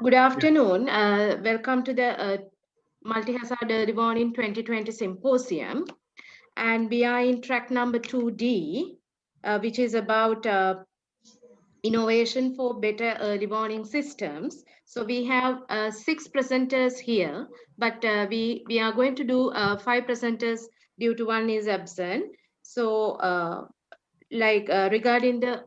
Good afternoon. Welcome to the Multi-Hazard Early Warning 2020 Symposium. And we are in track number 2D, which is about innovation for better early warning systems. So we have 6 presenters here, but we are going to do 5 presenters due to one is absent. So regarding the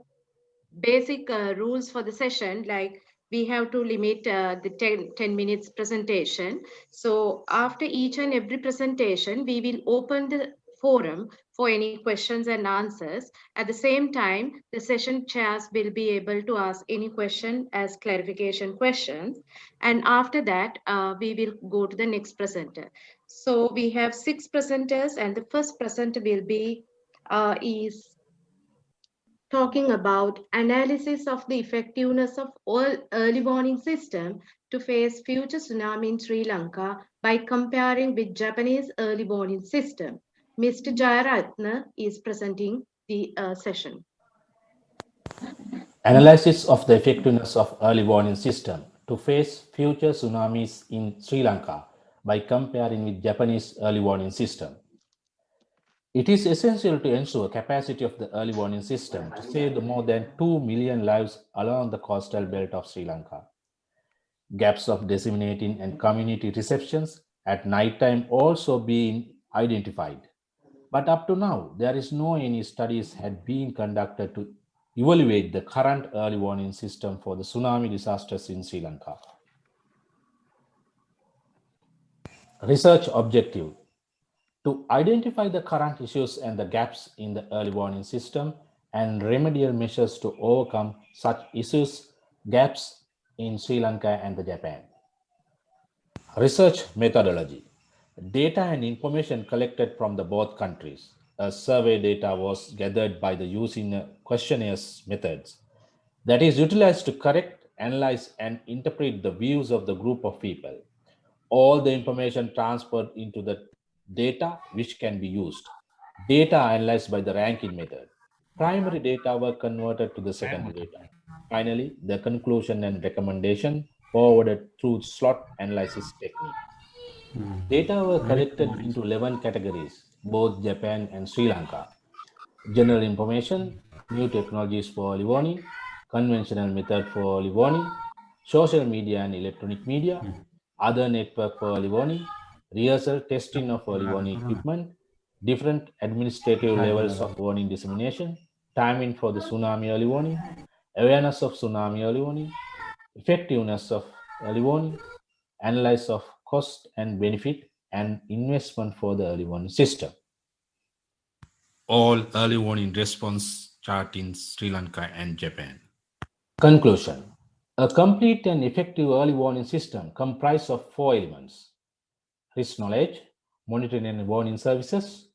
basic rules for the session, like we have to limit the 10 minutes presentation. So after each and every presentation, we will open the forum for any questions and answers. At the same time, the session chairs will be able to ask any question as clarification questions. And after that, we will go to the next presenter. So we have 6 presenters, and the first presenter will be is talking about analysis of the effectiveness of all early warning system to face future tsunami in Sri Lanka by comparing with Japanese early warning system. Mr. Jayaratna is presenting the session. Analysis of the effectiveness of early warning system to face future tsunamis in Sri Lanka by comparing with Japanese early warning system. It is essential to ensure capacity of the early warning system to save the more than 2 million lives along the coastal belt of Sri Lanka. Gaps of disseminating and community receptions at night time also being identified. But up to now, there is no any studies had been conducted to evaluate the current early warning system for the tsunami disasters in Sri Lanka. Research objective: to identify the current issues and the gaps in the early warning system and remedial measures to overcome such issues, gaps in Sri Lanka and the Japan. Research methodology: data and information collected from the both countries. A survey data was gathered by the using questionnaires methods that is utilized to correct, analyze, and interpret the views of the group of people. All the information transferred into the data which can be used. Data analyzed by the ranking method. Primary data were converted to the secondary data. Finally, the conclusion and recommendation forwarded through slot analysis technique. Data were collected into 11 categories, both Japan and Sri Lanka. General information, new technologies for early warning, conventional method for early warning, social media and electronic media, other network for early warning, rehearsal testing of early warning equipment, different administrative levels of warning dissemination, timing for the tsunami early warning, awareness of tsunami early warning, effectiveness of early warning, analysis of cost and benefit, and investment for the early warning system. All early warning response chart in Sri Lanka and Japan. Conclusion: a complete and effective early warning system comprises of 4 elements: risk knowledge, monitoring and warning services,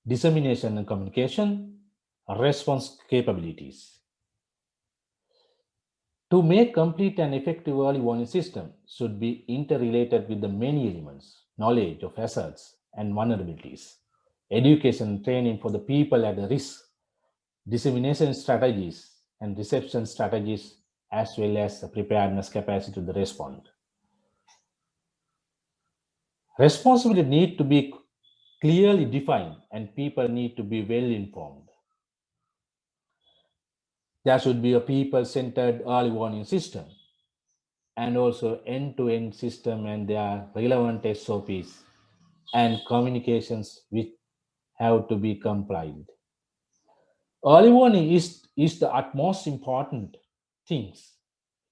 dissemination and communication, response capabilities. To make complete and effective early warning system should be interrelated with the many elements: knowledge of hazards and vulnerabilities, education and training for the people at the risk, dissemination strategies and reception strategies, as well as the preparedness capacity to the respond. Responsibility need to be clearly defined and people need to be well informed. There should be a people-centered early warning system and also end-to-end system and their relevant SOPs and communications which have to be complied. Early warning is the utmost important things.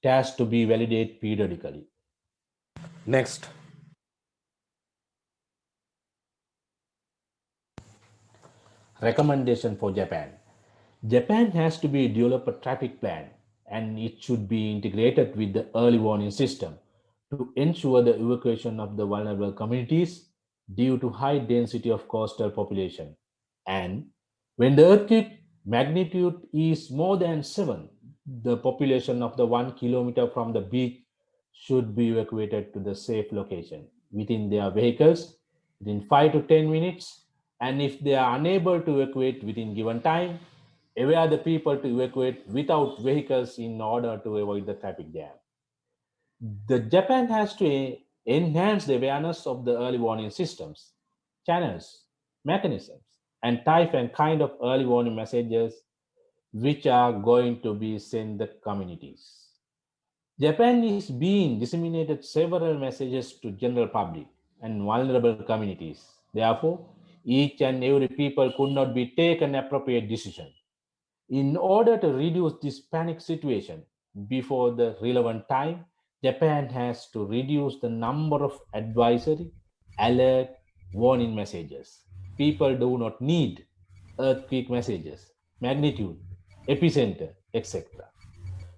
It has to be validated periodically. Next. Recommendation for Japan. Japan has to be develop a traffic plan and it should be integrated with the early warning system to ensure the evacuation of the vulnerable communities due to high density of coastal population. And when the earthquake magnitude is more than 7, the population of the 1 kilometer from the beach should be evacuated to the safe location within their vehicles within 5 to 10 minutes. And if they are unable to evacuate within given time, aware the people to evacuate without vehicles in order to avoid the traffic jam. The Japan has to enhance the awareness of the early warning systems, channels, mechanisms, and type and kind of early warning messages which are going to be sent the communities. Japan is being disseminated several messages to general public and vulnerable communities. Therefore, each and every people could not be taken appropriate decision. In order to reduce this panic situation before the relevant time, Japan has to reduce the number of advisory, alert, warning messages. People do not need earthquake messages, magnitude, epicenter, etc.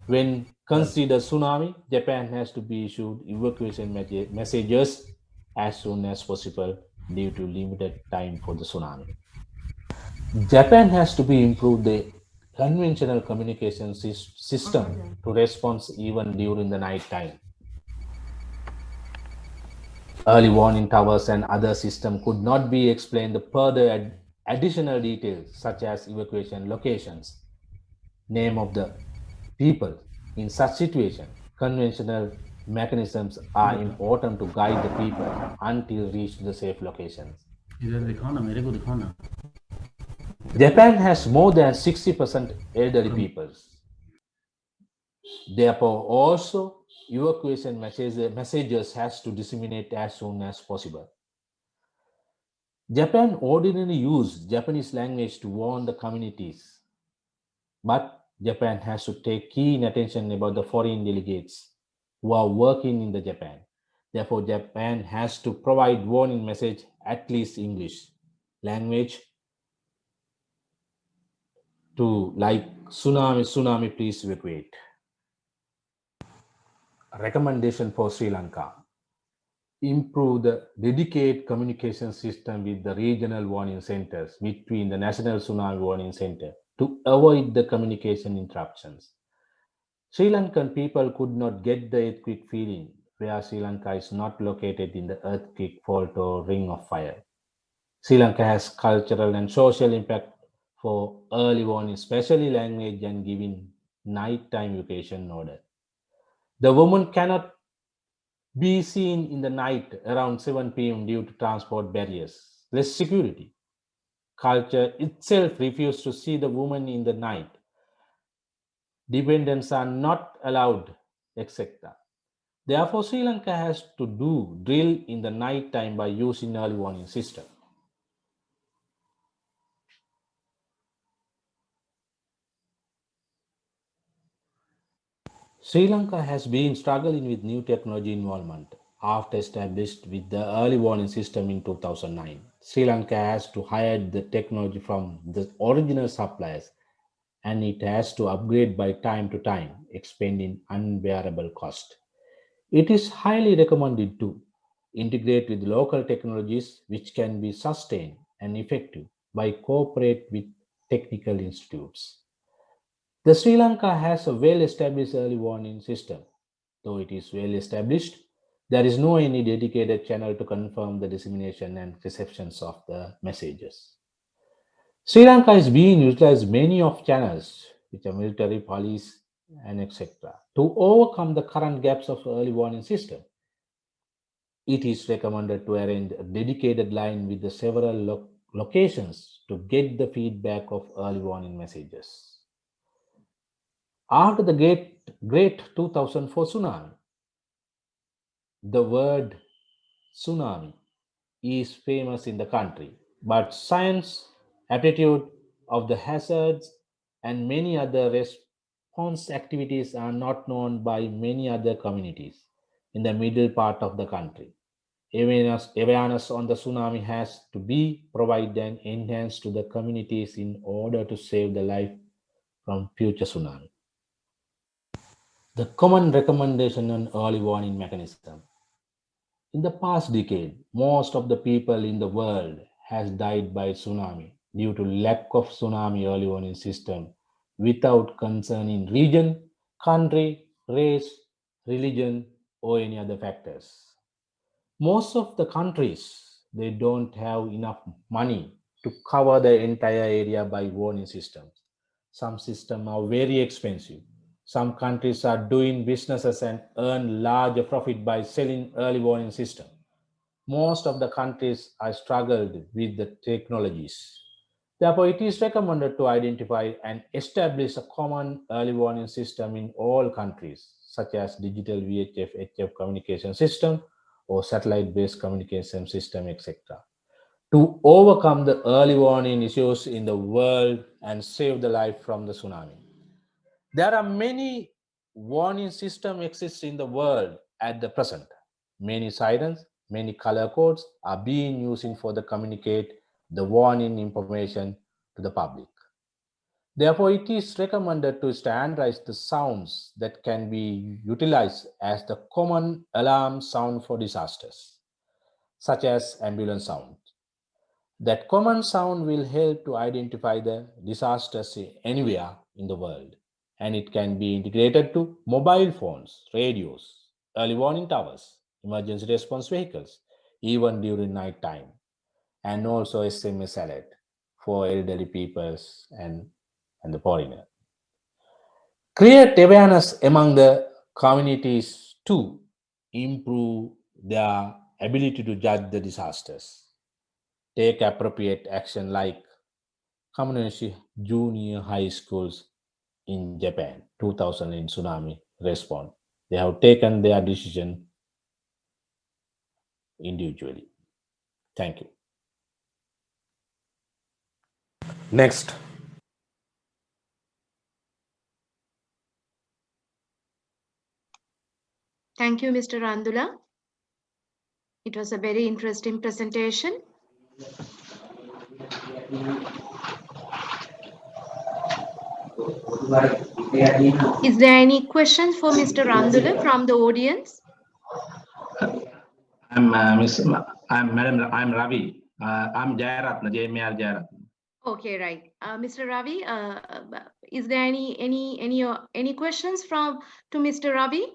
When consider tsunami, Japan has to be issued evacuation messages as soon as possible due to limited time for the tsunami. Japan has to be improved the conventional communication system to respond even during the night time. Early warning towers and other system could not be explained the further additional details such as evacuation locations, name of the people. In such situation, conventional mechanisms are important to guide the people until reach the safe locations. इधर दिखाओ ना मेरे को दिखाओ ना Japan has more than 60% elderly peoples. Therefore, also evacuation messages has to disseminate as soon as possible. Japan ordinarily use Japanese language to warn the communities, but Japan has to take keen attention about the foreign delegates who are working in the Japan. Therefore, Japan has to provide warning message at least English language to like tsunami, please evacuate. Recommendation for Sri Lanka. Improve the dedicated communication system with the regional warning centers between the National Tsunami Warning Center to avoid the communication interruptions. Sri Lankan people could not get the earthquake feeling where Sri Lanka is not located in the earthquake fault or ring of fire. Sri Lanka has cultural and social impact for early warning, especially language and giving nighttime evacuation order. The woman cannot be seen in the night around 7 p.m. due to transport barriers, less security. Culture itself refuses to see the woman in the night. Dependents are not allowed, etc. Therefore, Sri Lanka has to do drill in the night time by using early warning system. Sri Lanka has been struggling with new technology involvement after established with the early warning system in 2009. Sri Lanka has to hire the technology from the original suppliers and it has to upgrade by time to time, expending unbearable cost. It is highly recommended to integrate with local technologies which can be sustained and effective by cooperate with technical institutes. The Sri Lanka has a well-established early warning system. Though it is well established, there is no any dedicated channel to confirm the dissemination and receptions of the messages. Sri Lanka is being utilized many of channels, which are military, police, and etc. To overcome the current gaps of early warning system, it is recommended to arrange a dedicated line with the several locations to get the feedback of early warning messages. After the great 2004 tsunami, the word tsunami is famous in the country, but science, aptitude of the hazards, and many other response activities are not known by many other communities in the middle part of the country. Awareness on the tsunami has to be provided and enhanced to the communities in order to save the life from future tsunami. The common recommendation on early warning mechanism. In the past decade, most of the people in the world has died by tsunami due to lack of tsunami early warning system without concerning region, country, race, religion, or any other factors. Most of the countries, they don't have enough money to cover the entire area by warning systems. Some systems are very expensive. Some countries are doing businesses and earn larger profit by selling early warning system. Most of the countries are struggled with the technologies. Therefore, it is recommended to identify and establish a common early warning system in all countries, such as digital VHF, HF communication system or satellite-based communication system, etc., to overcome the early warning issues in the world and save the life from the tsunami. There are many warning systems exist in the world at the present. Many sirens, many color codes are being used for the communicate the warning information to the public. Therefore, it is recommended to standardize the sounds that can be utilized as the common alarm sound for disasters, such as ambulance sound. That common sound will help to identify the disasters anywhere in the world, and it can be integrated to mobile phones, radios, early warning towers, emergency response vehicles, even during night time, and also SMS alert for elderly peoples and the foreigner. Create awareness among the communities to improve their ability to judge the disasters. Take appropriate action like community junior high schools in Japan, 2000 in tsunami respond. They have taken their decision individually. Thank you. Next. Thank you, Mr. Randula. It was a very interesting presentation. Is there any questions for Mr. Randula from the audience? I'm Ravi. I'm Jayaratna, JMR Jayaratna. Okay, right. Mr. Ravi, is there any questions to Mr. Ravi?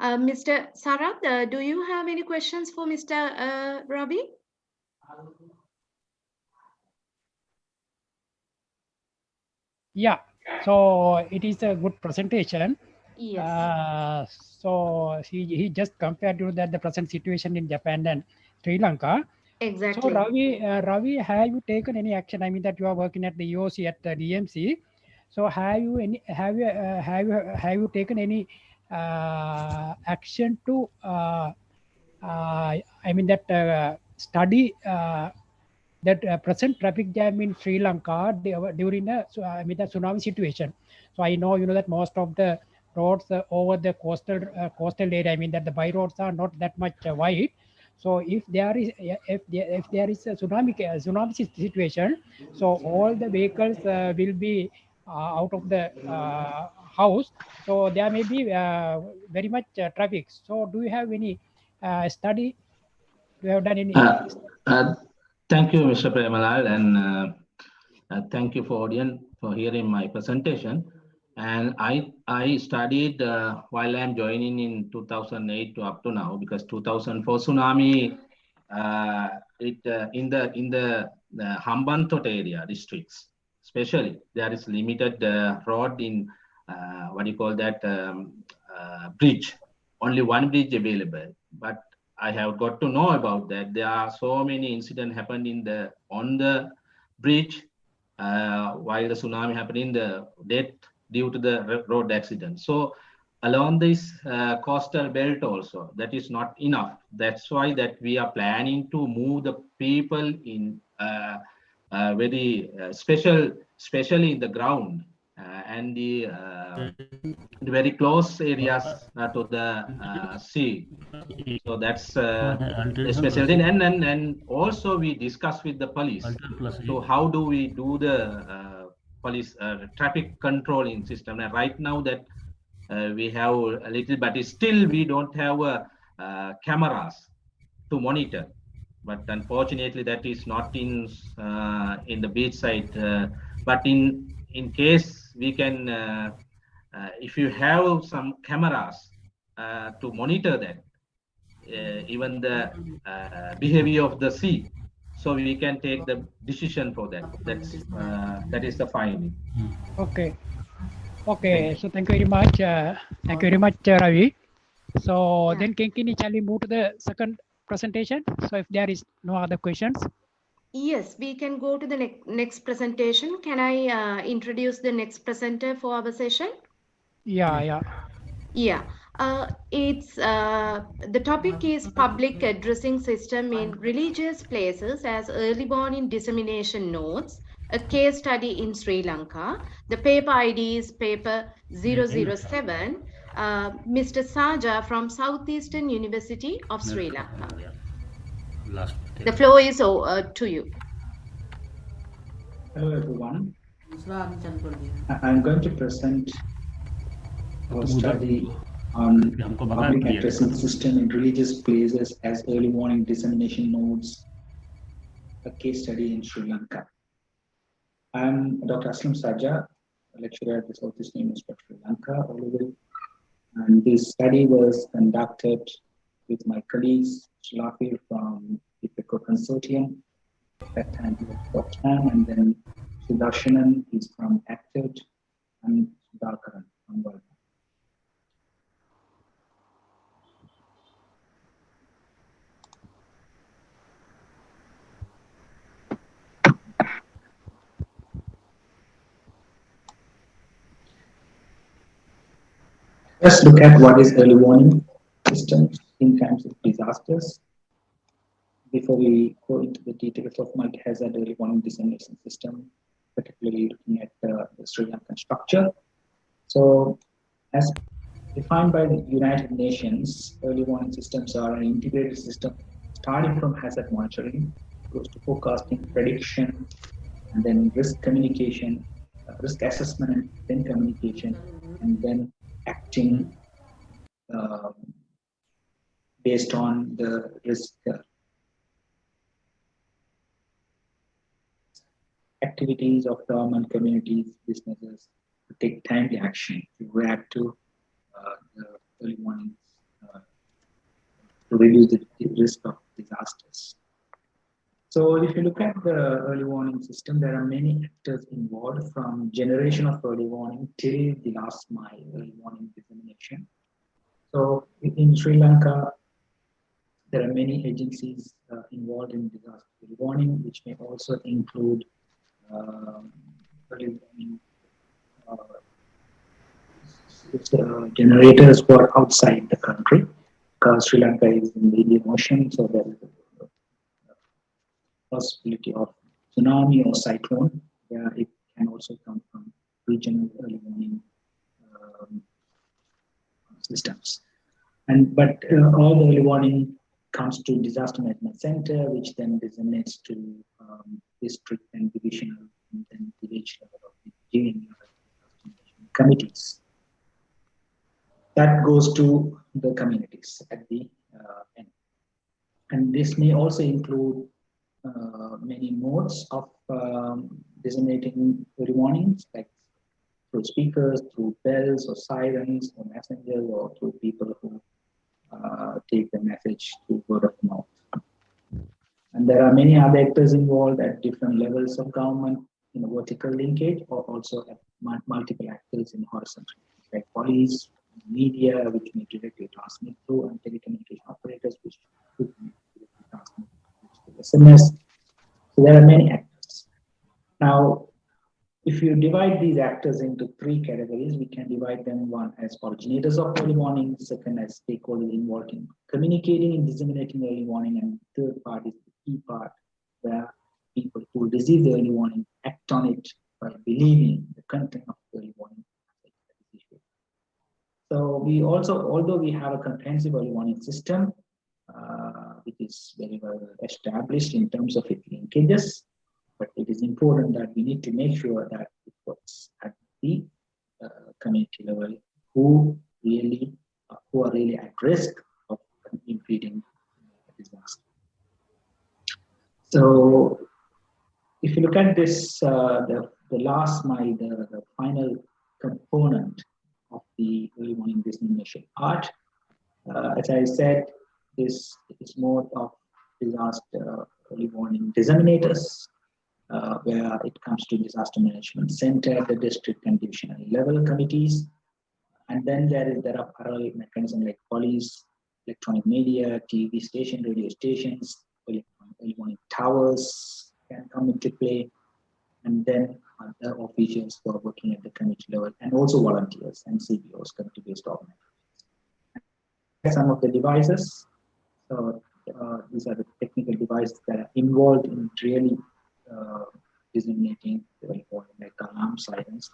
Mr. Sarath, do you have any questions for Mr. Ravi? Yeah, so it is a good presentation. Yes. So he just compared to that the present situation in Japan and Sri Lanka. Exactly. So Ravi, have you taken any action? I mean that you are working at the EOC at the DMC. So have you taken any action to I mean that study that present traffic jam in Sri Lanka during the tsunami situation? So I know that most of the roads over the coastal area, I mean that the by roads are not that much wide. So if there is a tsunami situation, so all the vehicles will be out of the house. So there may be very much traffic. So do you have any study? Do you have done any? Thank you, Mr. Premalal, and thank you for audience for hearing my presentation. And I studied while I'm joining in 2008 to up to now, because 2004 tsunami in the Hambantota area districts, especially there is limited road in what you call that bridge. Only one bridge available, but I have got to know about that. There are so many incidents happened on the bridge while the tsunami happened in the death due to the road accident. So along this coastal belt also, that is not enough. That's why that we are planning to move the people in very especially in the ground and the very close areas to the sea. So that's a special thing. And also we discuss with the police. So how do we do the police traffic controlling system? And right now that we have a little, but still we don't have cameras to monitor. But unfortunately, that is not in the beach side. But in case we can, if you have some cameras to monitor that, even the behavior of the sea. so we can take the decision for that. That is the finding. Okay. Thank Okay. you. So thank you very much. Thank you very much, Ravi. So Yeah. then, Kinkini, shall we move to the second presentation? So if there is no other questions. Yes, we can go to the next presentation. Can I introduce the next presenter for our session? Yeah. Yeah, it's the topic is public addressing system in religious places as early warning dissemination notes, a case study in Sri Lanka. The paper ID is paper 007. Mr. Saja from Southeastern University of Sri Lanka. Last. The floor is to you. Hello everyone. I'm going to present our study on public addressing system in religious places as early warning dissemination nodes, a case study in Sri Lanka. I'm Dr. Aslam Saja, a lecturer at the Southeastern University of Sri Lanka, and this study was conducted with my colleagues, Shalafir from the IPECO Consortium. At that time he was Dr. and then Sudarshanan, he's from ACTED, and Sudhakaran from World. Let's look at what is early warning systems in times of disasters. Before we go into the details of multi-hazard early warning dissemination system, particularly looking at the Sri Lankan structure. So, as defined by the United Nations, early warning systems are an integrated system starting from hazard monitoring, goes to forecasting, prediction, and then risk communication, risk assessment, and then communication, and then acting based on the risk activities of government, communities, businesses to take timely action to react to the early warnings to reduce the risk of disasters. So if you look at the early warning system, there are many actors involved from generation of early warning till the last mile early warning dissemination. So in Sri Lanka, there are many agencies involved in disaster early warning, which may also include early warning generators who are outside the country, because Sri Lanka is in the Indian Ocean, so there is a possibility of tsunami or cyclone, where it can also come from regional early warning systems. But all the early warning comes to disaster management center, which then disseminates to district and divisional and then village level of the GN committees. That goes to the communities at the end. And this may also include many modes of disseminating early warnings, like through speakers, through bells or sirens or messengers, or through people who take the message through word of mouth. And there are many other actors involved at different levels of government in a vertical linkage, or also at multiple actors in horizontal, like police, media, which may directly transmit through, and telecommunication operators, which could directly transmit through SMS. So there are many actors. Now, if you divide these actors into three categories, we can divide them: one as originators of early warning, second as stakeholders involved in communicating and disseminating early warning, and third part is the key part, where people who receive the early warning act on it by believing the content of the early warning. So we also, although we have a comprehensive early warning system, which is very well established in terms of its linkages, but it is important that we need to make sure that it works at the community level, who are really at risk of impeding disaster. So if you look at this, the last mile, the final component of the early warning dissemination part, as I said, this is mode of disaster early warning disseminators, where it comes to disaster management center, the district and divisional level committees. And then there are parallel mechanisms like police, electronic media, TV station, radio stations, early warning towers can come into play. And then other officials who are working at the committee level, and also volunteers and CBOs, committee-based organizations. Some of the devices. So these are the technical devices that are involved in really disseminating the warning, like alarm, sirens,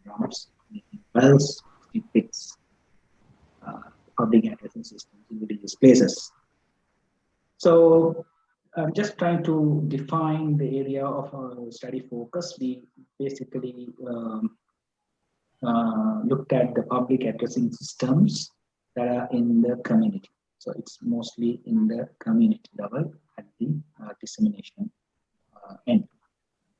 drums, bells, pits, public addressing systems in religious places. So I'm just trying to define the area of our study focus. We basically looked at the public addressing systems that are in the community. So it's mostly in the community level at the dissemination end.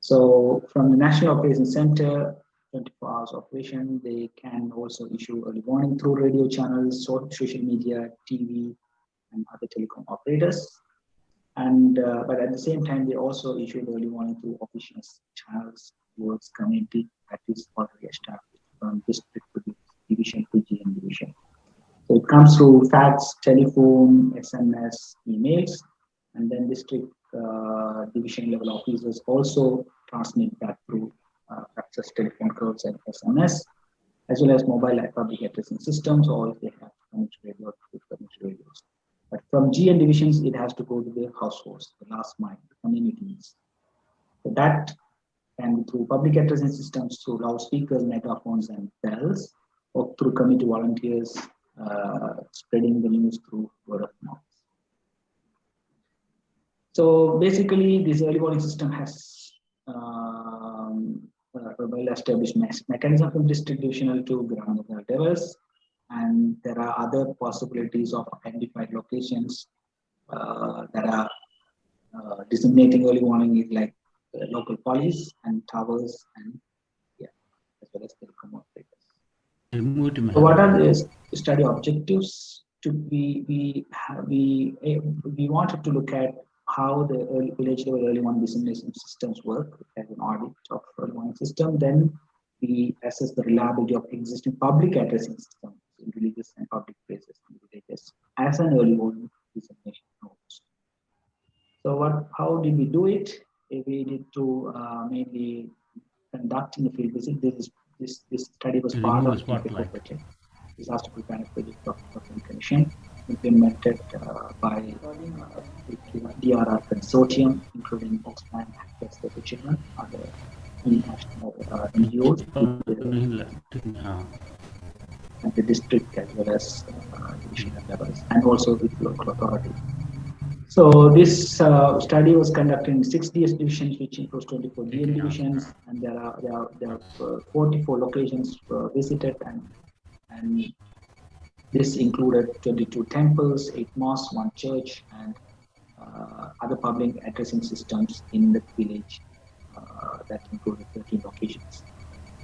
So from the National Operations Center, 24 hours operation, they can also issue early warning through radio channels, social media, TV, and other telecom operators. And but at the same time, they also issue early warning through official channels towards community that is already established from district to division to GM division. So it comes through fax, telephone, SMS, emails, and then district division level officers also transmit that through access telephone calls and SMS, as well as mobile public addressing systems, or if they have community radio, community radios. But from GN divisions, it has to go to the households, the last mile, the communities. So that can be through public addressing systems, through loudspeakers, megaphones, and bells, or through community volunteers spreading the news through word of mouth. So basically, this early warning system has a well-established mechanism from district divisional to ground level levels, and there are other possibilities of identified locations that are disseminating early warning, like local police and towers, and as well as telecom operators. So what are the study objectives? We wanted to look at how the village level early warning dissemination systems work as an audit of early warning system. Then we assess the reliability of existing public addressing systems in religious and public places in villages as an early warning dissemination nodes. So how did we do it? We did to mainly conducting the field visit. This study was part of the project, disaster preparedness project of the Commission, implemented by DRR consortium, including Oxfam, Access to Children, other international NGOs, at the district as well as divisional levels, and also with local authorities. So this study was conducted in 6 DS divisions, which includes 24 DN divisions, and there are 44 locations visited, and this included 22 temples, 8 mosques, 1 church, and other public addressing systems in the village that included 13 locations.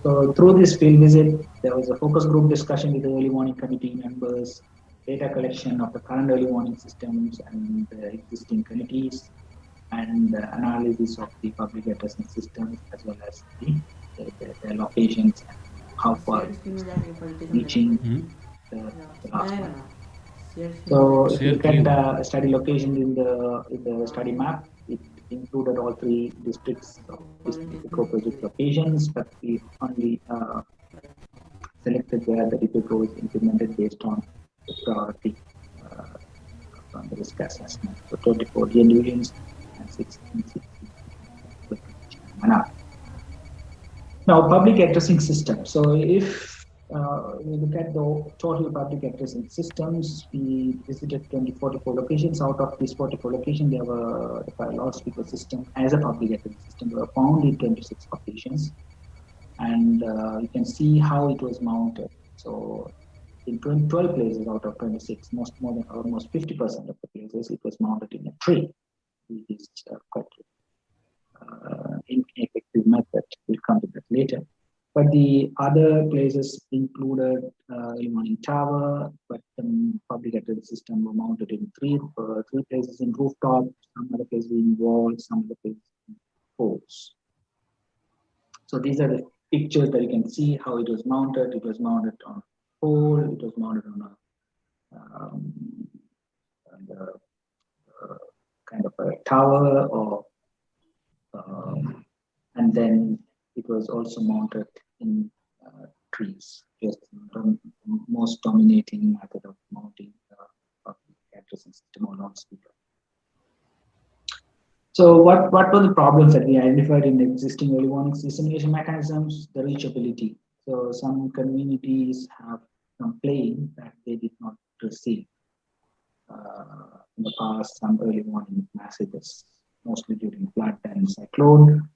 So through this field visit, there was a focus group discussion with the early warning committee members, data collection of the current early warning systems and the existing committees, and analysis of the public addressing systems as well as the locations and how far reaching the last one. So if you look at the study location in the study map, it included all 3 districts of Dipro project locations, but we only selected where the Dipro is implemented based on the priority from the risk assessment. So 24 DN divisions and 16 Manap. Now, public addressing system. So if we look at the total public addressing systems, we visited 44 locations. Out of these 44 locations, there were the loudspeaker system as a public addressing system were found in 26 locations, and you can see how it was mounted. So in 12 places out of 26, more than almost 50% of the places, it was mounted in a tree. It is quite ineffective method. We'll come to that later. But the other places included early warning tower, but the public address system were mounted in three places in rooftop, some other places in walls, some other places in poles. So these are the pictures that you can see how it was mounted. It was mounted on a pole, it was mounted on a kind of a tower, or and then it was also mounted in trees. Just the most dominating method of mounting public addressing system or loudspeaker. So what were the problems that we identified in the existing early warning dissemination mechanisms? The reachability. So some communities have complained that they did not receive in the past some early warning messages, mostly during flood and cyclone,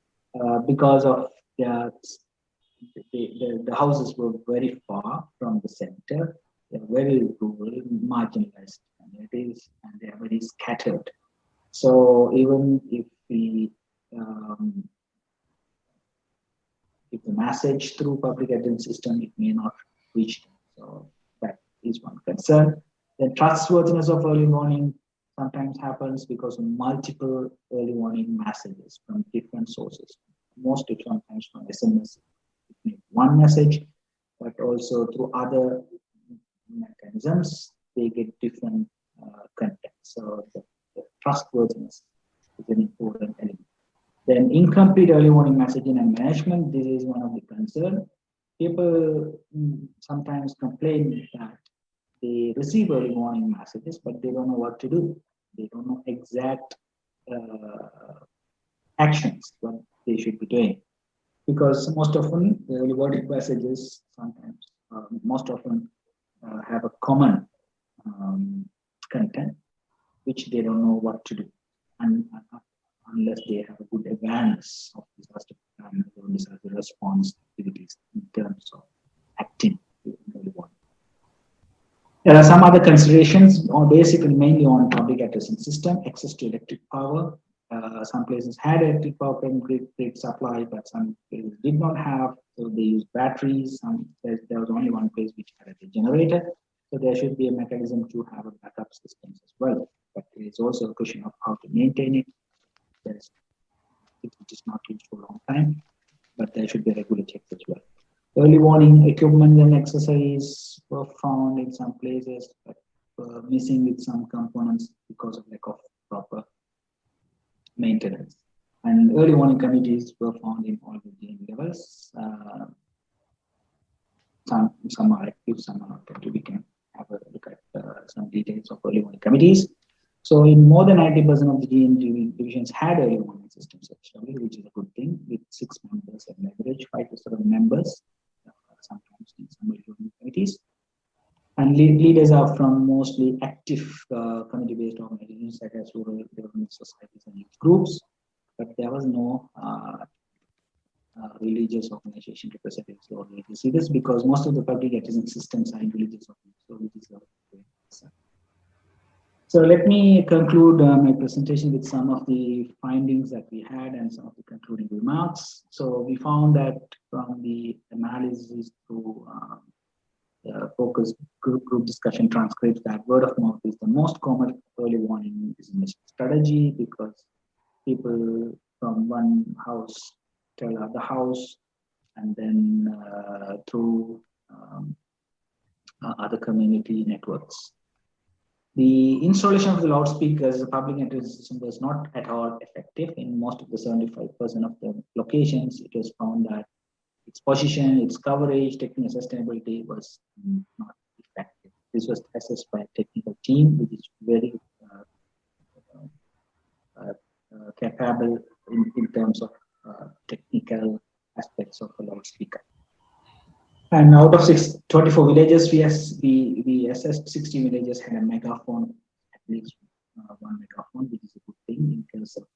because of the houses were very far from the center. They're very rural, marginalized communities, and they are very scattered. So even if the message through public address system, it may not reach them. So that is one concern. The trustworthiness of early warning sometimes happens because of multiple early warning messages from different sources. Mostly sometimes from SMS, it may be one message, but also through other mechanisms, they get different content. So the trustworthiness is an important element. Then incomplete early warning messaging and management, this is one of the concerns. People sometimes complain that they receive early warning messages, but they don't know what to do. They don't know exact actions what they should be doing. Because most often the early warning messages sometimes, most often have a common content, which they don't know what to do. And unless they have a good awareness of disaster preparedness or disaster response activities in terms of acting early warning. There are some other considerations, basically mainly on public addressing system, access to electric power. Some places had electric power from grid supply, but some places did not have, so they used batteries. There was only one place which had a generator, so there should be a mechanism to have a backup systems as well. But it is also a question of how to maintain it. It is not used for a long time, but there should be regular checks as well. Early warning equipment and accessories were found in some places, but missing with some components because of lack of proper maintenance. And early warning committees were found in all the GN levels. Some are active, some are not active. We can have a look at some details of early warning committees. So in more than 90% of the GN divisions had early warning systems, actually, which is a good thing, with 6 members on average, 5 to 7 members, sometimes in some early warning committees. And leaders are from mostly active community-based organizations such as rural development societies and youth groups, but there was no religious organization representatives or religious leaders, because most of the public addressing systems are in religious organizations. So let me conclude my presentation with some of the findings that we had and some of the concluding remarks. So we found that from the analysis through focus group discussion transcripts, that word of mouth is the most common early warning dissemination strategy, because people from one house tell other house, and then through other community networks. The installation of the loudspeakers, the public address system, was not at all effective in most of the 75% of the locations. It was found that its position, its coverage, technical sustainability was not effective. This was assessed by a technical team, which is very capable in terms of technical aspects of a loudspeaker. And out of 24 villages, we assessed 60 villages had a megaphone, at least one megaphone, which is a good thing. In case of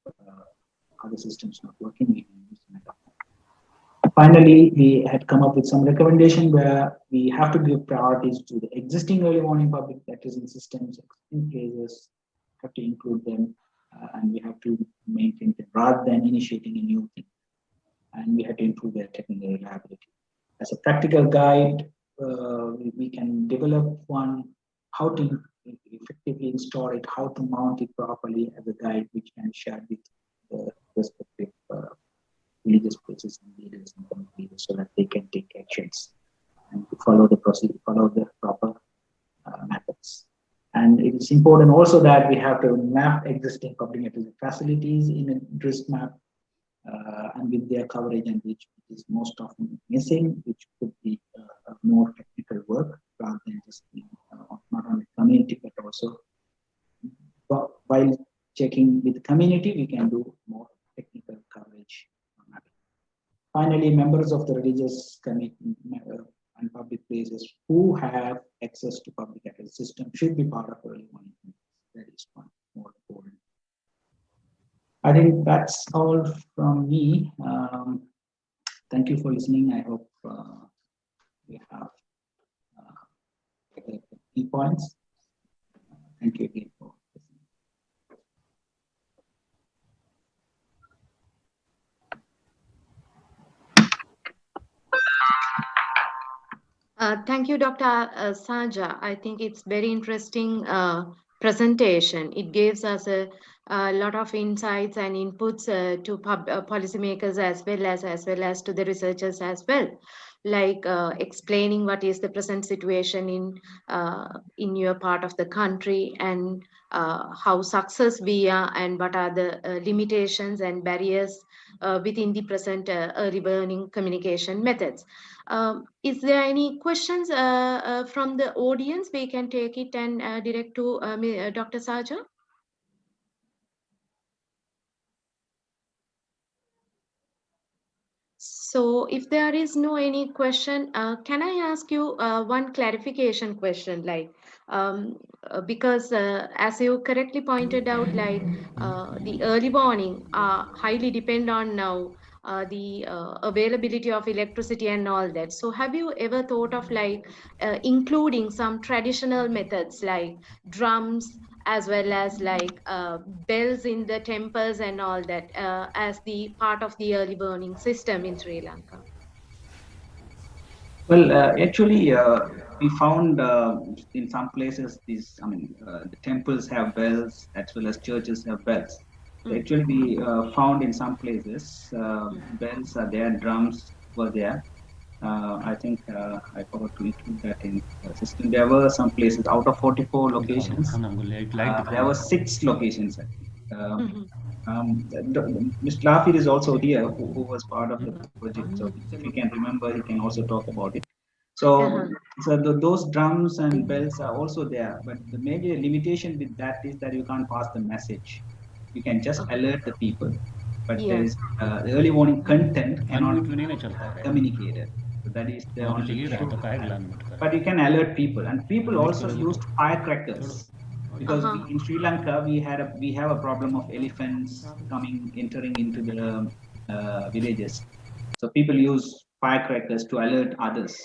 other systems not working, we can use the megaphone. Finally, we had come up with some recommendation where we have to give priorities to the existing early warning public addressing systems. In cases, have to include them, and we have to maintain them rather than initiating a new thing. And we have to improve their technical reliability. as a practical guide, we can develop one, how to effectively install it, how to mount it properly as a guide, which can share with the respective religious places and leaders and community leaders, so that they can take actions and to follow the procedure, follow the proper methods. And it is important also that we have to map existing public utility facilities in a risk map, and with their coverage, and which is most often missing, which could be more technical work rather than just not only community but also while checking with the community, we can do more technical coverage. Finally, members of the religious committee and public places who have access to public access system should be part of early warning. That is one more important. I think that's all from me. Thank you for listening. I hope we have the key points. Thank you again for listening. Thank you, Dr. Saja. I think it's very interesting presentation. It gives us a lot of insights and inputs to policymakers as well as to the researchers as well, like explaining what is the present situation in your part of the country, and how success we are, and what are the limitations and barriers within the present early warning communication methods. Is there any questions from the audience? We can take it and direct to Dr. Saja. So if there is no any question, can I ask you one clarification question? Like, because as you correctly pointed out, like the early warning highly depend on now the availability of electricity and all that. So have you ever thought of like including some traditional methods like drums, as well as like bells in the temples and all that as the part of the early warning system in Sri Lanka? Well, actually, we found in some places these, the temples have bells as well as churches have bells. So actually, we found in some places bells are there, drums were there. I think I forgot to include that in the system. There were some places out of 44 locations. There were 6 locations. Mr. Lafir is also here, who was part of the project. So if you can remember, he can also talk about it. So, those drums and bells are also there, but the major limitation with that is that you can't pass the message. You can just alert the people, but there is the early warning content cannot be communicated. So that is the only issue. But you can alert people, and people also used firecrackers. Because in Sri Lanka we have a problem of elephants entering into the villages, so people use firecrackers to alert others.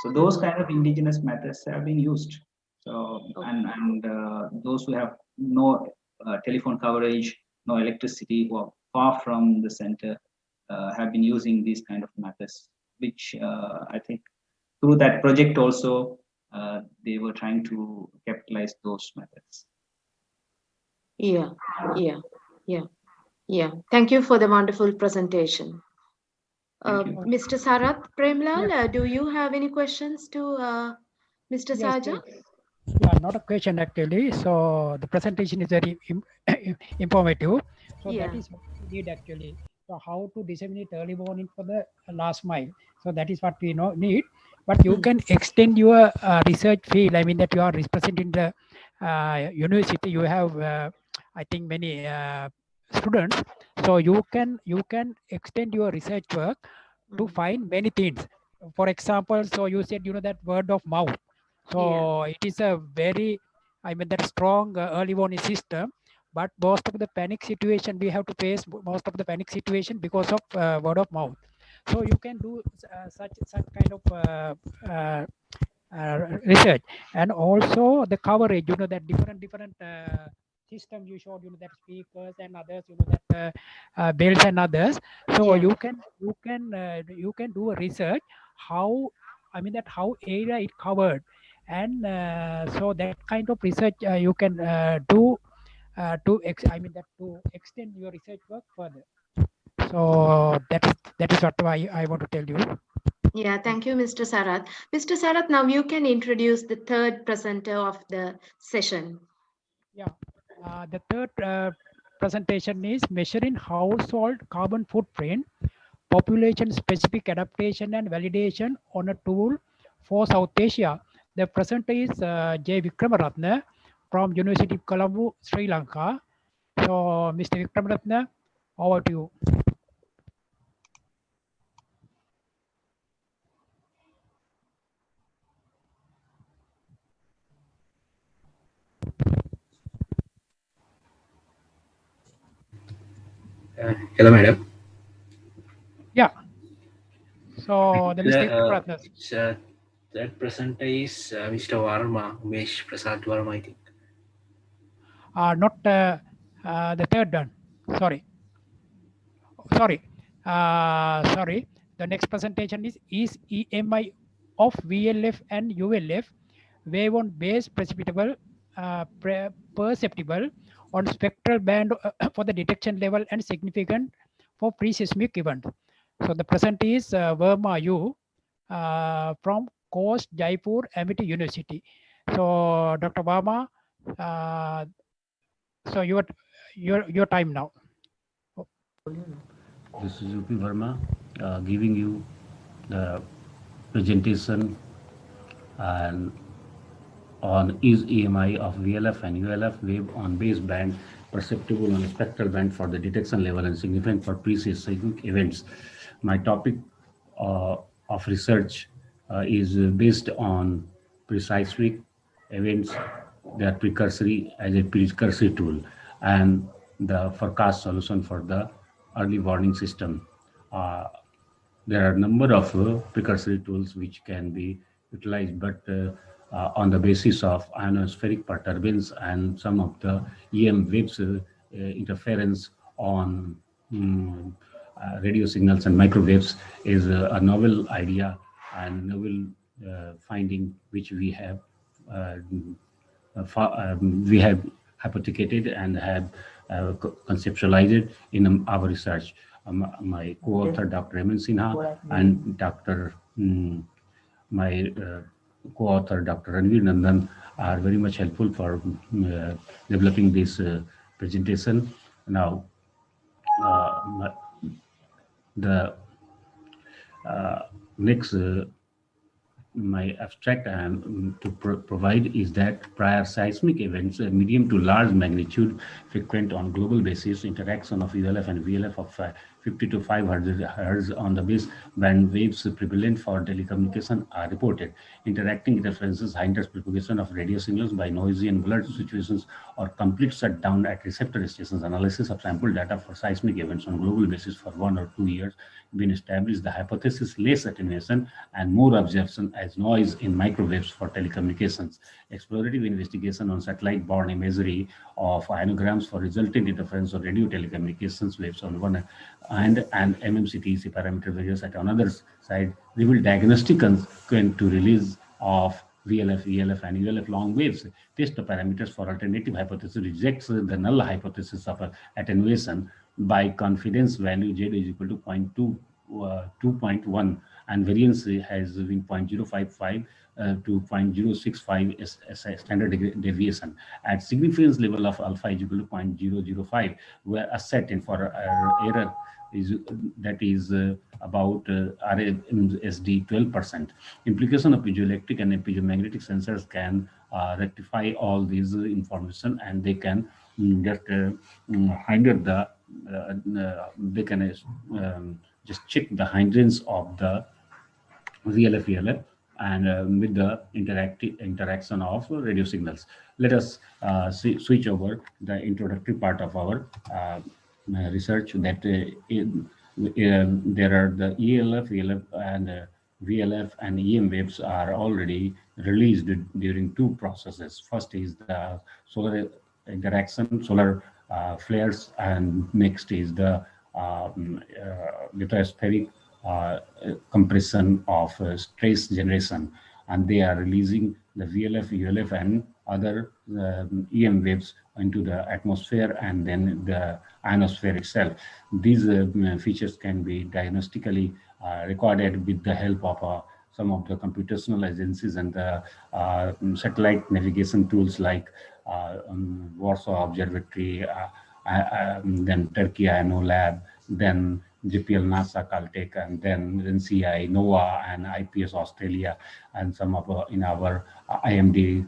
So those kind of indigenous methods have been used. So and those who have no telephone coverage, no electricity, or far from the center, have been using these kind of methods, which I think through that project also. They were trying to capitalize those methods. Yeah. Thank you for the wonderful presentation. Mr. Sarath Premlal, do you have any questions to Mr. Saja? Yeah, not a question actually. So the presentation is very informative. So that is what we need actually. So how to disseminate early warning for the last mile. So that is what we need. But you can extend your research field. I mean that you are representing the university. You have, I think, many students. So you can extend your research work to find many things. For example, so you said that word of mouth. So it is a very, that strong early warning system. But most of the panic situation we have to face most of the panic situation because of word of mouth. So you can do such kind of research, and also the coverage. That different system you showed. That speakers and others. That bells and others. So you can do a research how, I mean that how area it covered, and so that kind of research you can do to to extend your research work further. So that is what I want to tell you. Yeah, thank you, Mr. Sarath. Mr. Sarath, now you can introduce the third presenter of the session. Yeah, the third presentation is measuring household carbon footprint, population specific adaptation and validation on a tool for South Asia. The presenter is J. Vikramaratne from University of Colombo, Sri Lanka. So, Mr. Vikramaratne, over to you. Hello, madam. Yeah. So, the Mr. Vikramaratne. That presenter is Mr. Varma, Umesh Prasad Varma, I think. Not the third one. Sorry. Sorry. The next presentation is EMI of VLF and ULF wave base perceptible perceptible on spectral band for the detection level and significant for pre-seismic event. So the present is Verma Yu from Coast Jaipur Amity University. So Dr. Verma, so your time now. This is UP Verma giving you the presentation and on is EMI of VLF and ULF wave on base band perceptible on spectral band for the detection level and significant for pre-seismic events. My topic of research is based on pre-seismic events that precursory as a precursory tool and the forecast solution for the early warning system. There are a number of precursory tools which can be utilized, but on the basis of ionospheric perturbance and some of the EM waves interference on radio signals and microwaves is a novel idea and novel finding which we have hypothecated and have conceptualized in our research. My co-author, Dr. Raman Sinha, and my co-author, Dr. Ranveer Nandan, are very much helpful for developing this presentation. Now, the next my abstract I am to provide is that prior seismic events, medium to large magnitude, frequent on global basis, interaction of ULF and VLF of 50 to 500 Hz on the base band waves prevalent for telecommunication are reported. Interacting interferences hinders propagation of radio signals by noisy and blurred situations or complete shutdown at receptor stations. Analysis of sample data for seismic events on global basis for 1 or 2 years been established. The hypothesis less attenuation and more absorption as noise in microwaves for telecommunications. Explorative investigation on satellite-borne imagery of ionograms for resultant interference of radio telecommunications waves on one and MMCTC parameter values at another side reveal diagnostic consequent to release of VLF, ELF, and ULF long waves. Test the parameters for alternative hypothesis rejects the null hypothesis of attenuation by confidence value Z is equal to 2.1 and variance has been 0.055 to 0.065 as a standard deviation. At significance level of alpha is equal to 0.005, where a set-in for error is that is about RMSD 12%. Implication of piezoelectric and piezo-magnetic sensors can rectify all these information, and they can just hinder the they can just check the hindrance of the VLF ELF and with the interaction of radio signals. Let us switch over the introductory part of our research that there are the ELF, ELF, and VLF and EM waves are already released during two processes. First is the solar interaction, solar flares, and next is the lithospheric compression of stress generation, and they are releasing the VLF, ULF, and other EM waves into the atmosphere and then the ionosphere itself. These features can be diagnostically recorded with the help of some of the computational agencies and the satellite navigation tools like Warsaw Observatory, then Turkey INO Lab, then JPL, NASA, Caltech, and then NCI, NOAA, and IPS Australia, and some of in our IMD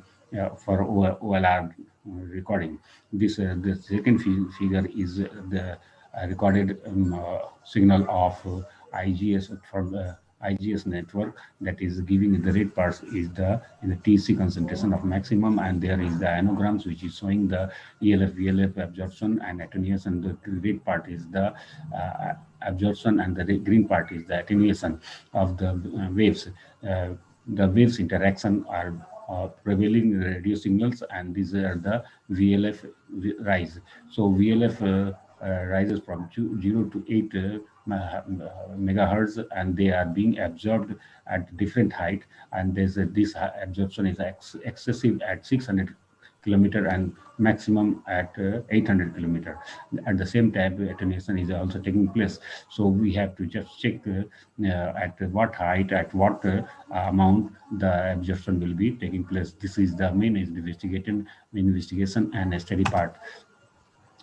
for OLR recording. This the second figure is the recorded signal of IGS from the IGS network that is giving the red parts is the in the TC concentration of maximum, and there is the ionograms which is showing the ELF, VLF absorption and attenuation. The red part is the absorption and the green part is the attenuation of the waves. The waves interaction are prevailing radio signals, and these are the VLF rise. So VLF rises from 0 to 8 megahertz, and they are being absorbed at different height, and this absorption is excessive at 600 kilometer and maximum at 800 kilometer. At the same time, attenuation is also taking place. So we have to just check at what height, at what amount the absorption will be taking place. This is the main investigation and study part.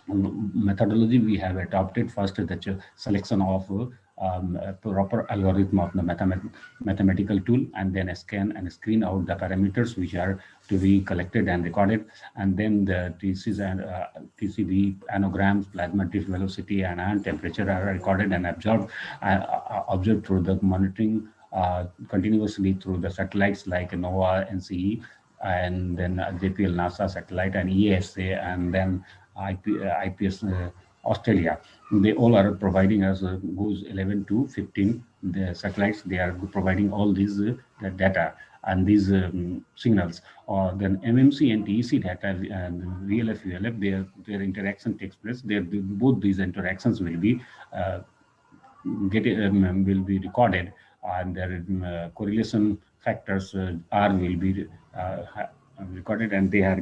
Methodology we have adopted first the selection of a proper algorithm of the mathematical tool, and then scan and screen out the parameters which are to be collected and recorded, and then the TCV, anograms, plasma drift velocity, and ion temperature are recorded and observed through the monitoring continuously through the satellites like NOAA, NCE, and then JPL, NASA satellite, and ESA, and then IPS Australia. They all are providing us goes 11 to 15 the satellites. They are providing all these data and these signals. Then MMC and TEC data and VLF, ULF, their interaction takes place. Both these interactions will be recorded, and their correlation factors R will be recorded, and they are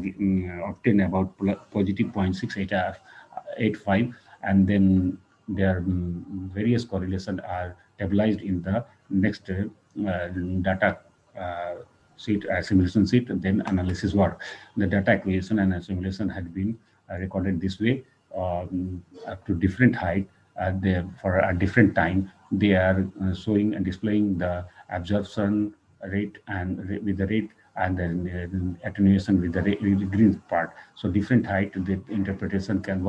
obtained about positive 0.6885, and then their various correlations are stabilized in the next data sheet, simulation sheet, then analysis work. The data acquisition and assimilation had been recorded this way up to different height. For a different time, they are showing and displaying the absorption rate and with the rate, and then attenuation with the green part. So different height, the interpretation can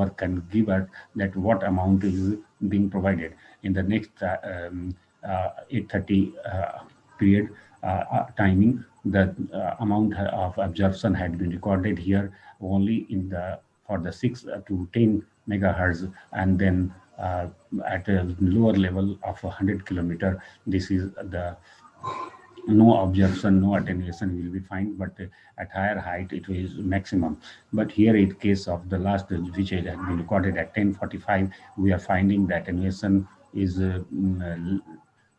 give us that what amount is being provided. In the next 8:30 period timing, the amount of absorption had been recorded here only in for the 6 to 10 megahertz, and then at a lower level of 100 kilometer, this is the no absorption, no attenuation will be fine, but at higher height it is maximum. But here in case of the last which had been recorded at 10:45, we are finding that attenuation is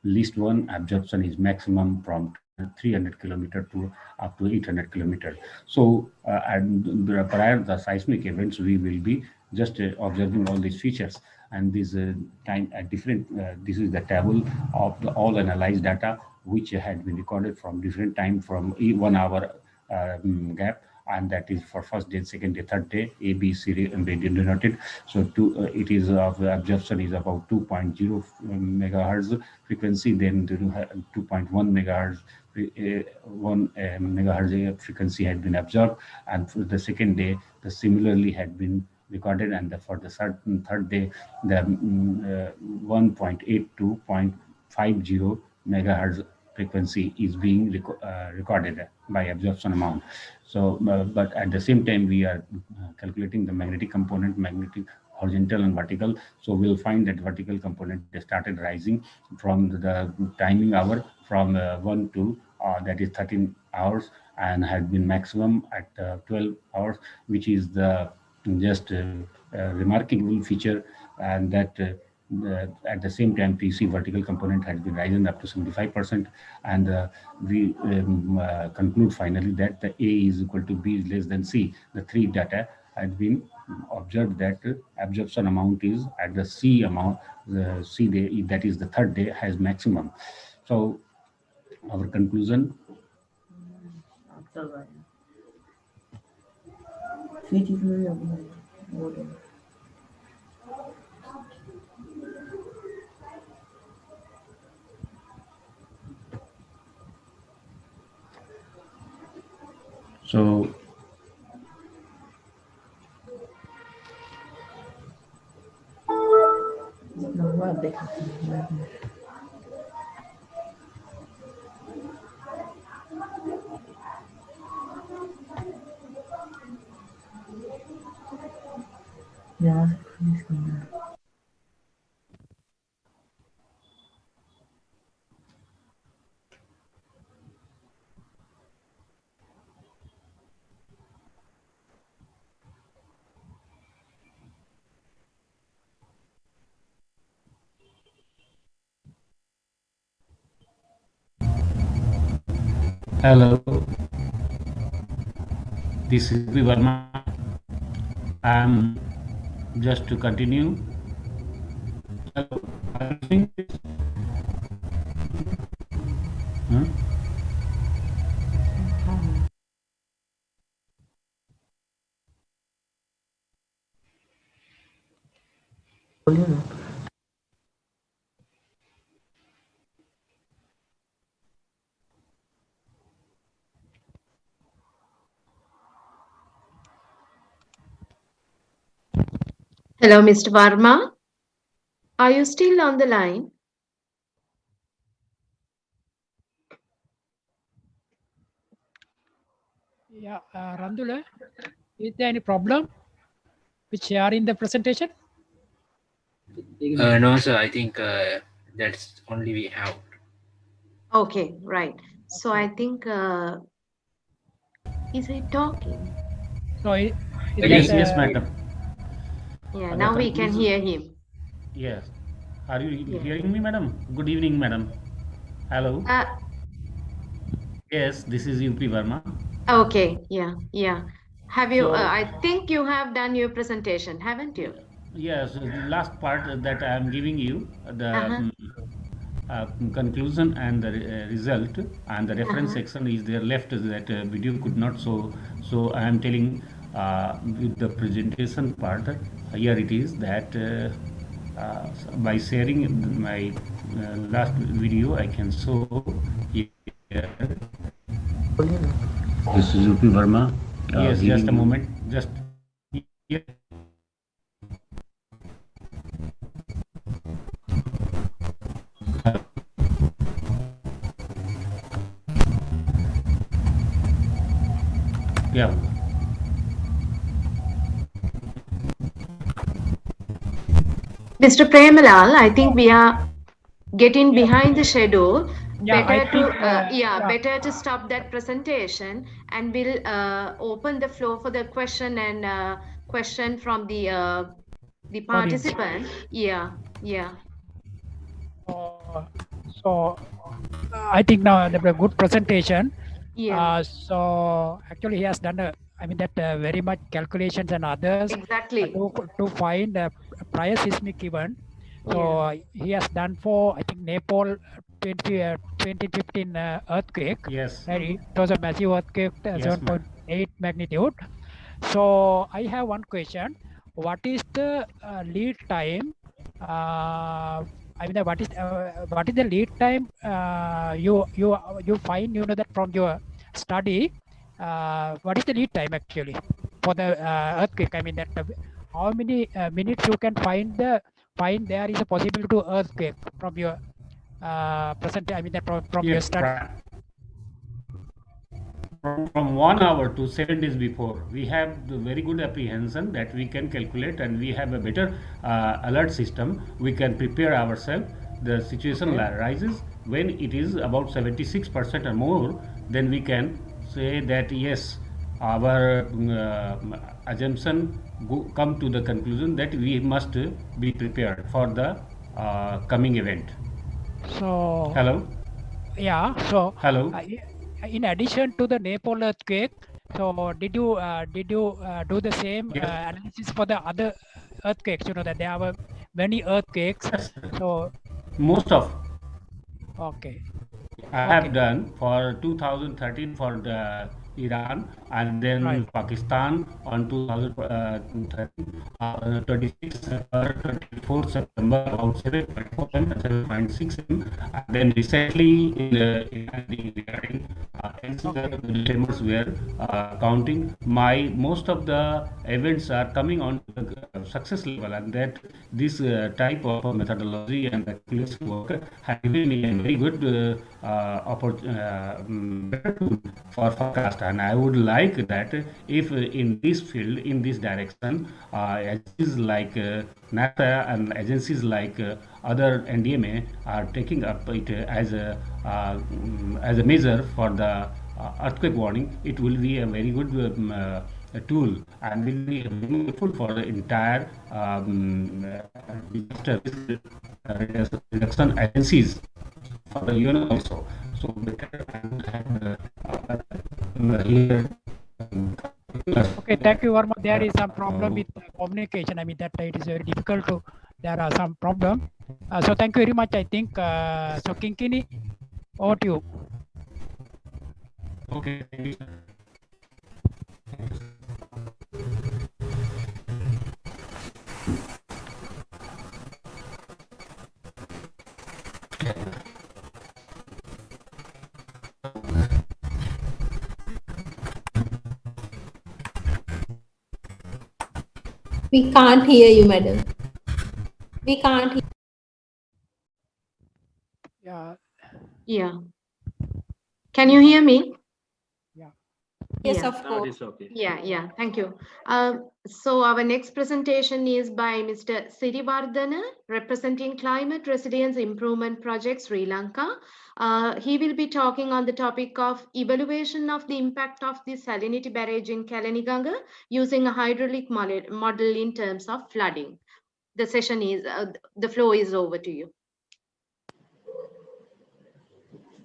least one, absorption is maximum from 300 kilometer to up to 800 kilometer. So prior the seismic events, we will be just observing all these features, and this time at different this is the table of the all analyzed data which had been recorded from different time from 1 hour gap, and that is for first day, second day, third day, A, B, C, and they denoted. So it is of absorption is about 2.0 megahertz frequency, then 2.1 megahertz 1 megahertz frequency had been absorbed, and for the second day the similarly had been recorded, and for the third day the 1.8 to 0.50 megahertz frequency is being recorded by absorption amount. So but at the same time we are calculating the magnetic component, magnetic horizontal and vertical. So we'll find that vertical component they started rising from the timing hour from 1 to that is 13 hours, and had been maximum at 12 hours, which is the just remarkable feature, and that at the same time, PC vertical component has been risen up to 75%, and we conclude finally that the A is equal to B is less than C. The three data had been observed that absorption amount is at the C amount, the C day, that is the third day, has maximum. So our conclusion. So hello, this is Verma. I'm just to continue. Hello, are you seeing this? Hello, Mr. Varma. Are you still on the line? Yeah, Randula, is there any problem with sharing the presentation? No, sir. I think that's only we have. Okay, right. So I think, is he talking? So Yes, madam. Yeah, now we can hear him. Yes. Are you hearing me, madam? Good evening, madam. Hello. Yes, this is UP Verma. Okay, yeah. Have you, I think you have done your presentation, haven't you? Yes, the last part that I am giving you, the conclusion and the result, and the reference section is there left, that video could not show. So I am telling with the presentation part, here it is that by sharing my last video, I can show here. This is UP Verma. Yes, just a moment. Just here. Yeah. Mr. Premalal, I think we are getting behind the schedule. Better to stop that presentation, and we'll open the floor for the question and question from the participant. Yeah. So I think now the good presentation. Yeah. So actually he has done very much calculations and others exactly to find the prior seismic event. So he has done for, I think, Nepal 2015 earthquake. Yes. It was a massive earthquake, 7.8 magnitude. So I have one question. What is the lead time? What is the lead time you find, that from your study? What is the lead time actually for the earthquake? How many minutes you can find there is a possibility to earthquake from your from your study? From 1 hour to 7 days before, we have the very good apprehension that we can calculate, and we have a better alert system. We can prepare ourselves. The situation arises when it is about 76% or more, then we can say that yes, our assumption come to the conclusion that we must be prepared for the coming event. So Hello. yeah, so Hello. In addition to the Nepal earthquake, so did you do the same analysis for the other earthquakes? You know that there were many earthquakes. Yes. So Most of okay. I have done for 2013 for the Iran, and then Pakistan on 2013, 24 September, about 7.4 and 7.6, and then recently regarding the tremors were counting. Most of the events are coming on the success level, and that this type of methodology and calculation work has given me a very good better tool for forecast. And I would like that if in this field, in this direction, agencies like NASA and agencies like other NDMA are taking up it as a measure for the earthquake warning, it will be a very good tool and will be useful for the entire disaster reduction agencies for the UN also. So better here. Okay, thank you, Varma. There is some problem with communication. I mean that it is very difficult to. There are some problem. So thank you very much. I think so. Kinkini, over to you. Okay. We can't hear you, madam. We can't hear. Yeah. Yeah. Can you hear me? Yeah. Yes, Yeah. of course. It's okay. Yeah. Thank you. So our next presentation is by Mr. Sirivardhana, representing Climate Resilience Improvement Project Sri Lanka. He will be talking on the topic of evaluation of the impact of the salinity barrage in Kalaniganga using a hydraulic model in terms of flooding. The session is, the floor is over to you.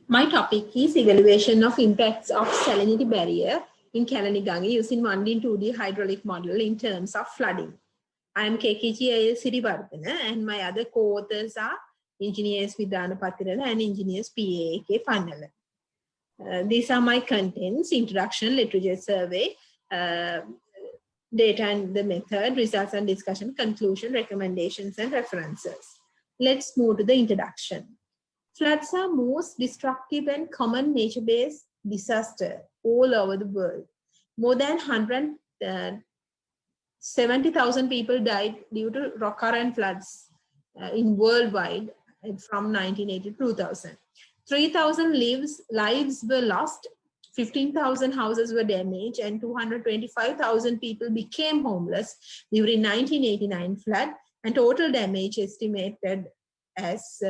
My topic is evaluation of impacts of salinity barrier in Kalaniganga using 1D and 2D hydraulic model in terms of flooding. I am KKG Sirivardhana, and my other co-authors are engineers Vidana Patirana and engineers PAK Pannala. These are my contents: introduction, literature survey, data and the method, results and discussion, conclusion, recommendations and references. Let's move to the introduction. Floods are most destructive and common nature-based disaster all over the world. More than 170,000 people died due to recurrent floods in worldwide from 1980 to 2000. 3,000 lives were lost, 15,000 houses were damaged, and 225,000 people became homeless during 1989 flood, and total damage estimated as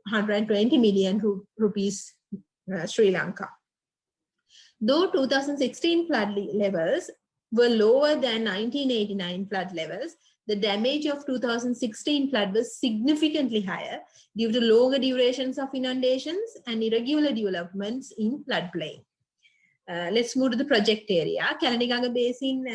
120 million rupees Sri Lanka. Though 2016 flood levels were lower than 1989 flood levels, the damage of 2016 flood was significantly higher due to longer durations of inundations and irregular developments in floodplain. Let's move to the project area. Kalaniganga Basin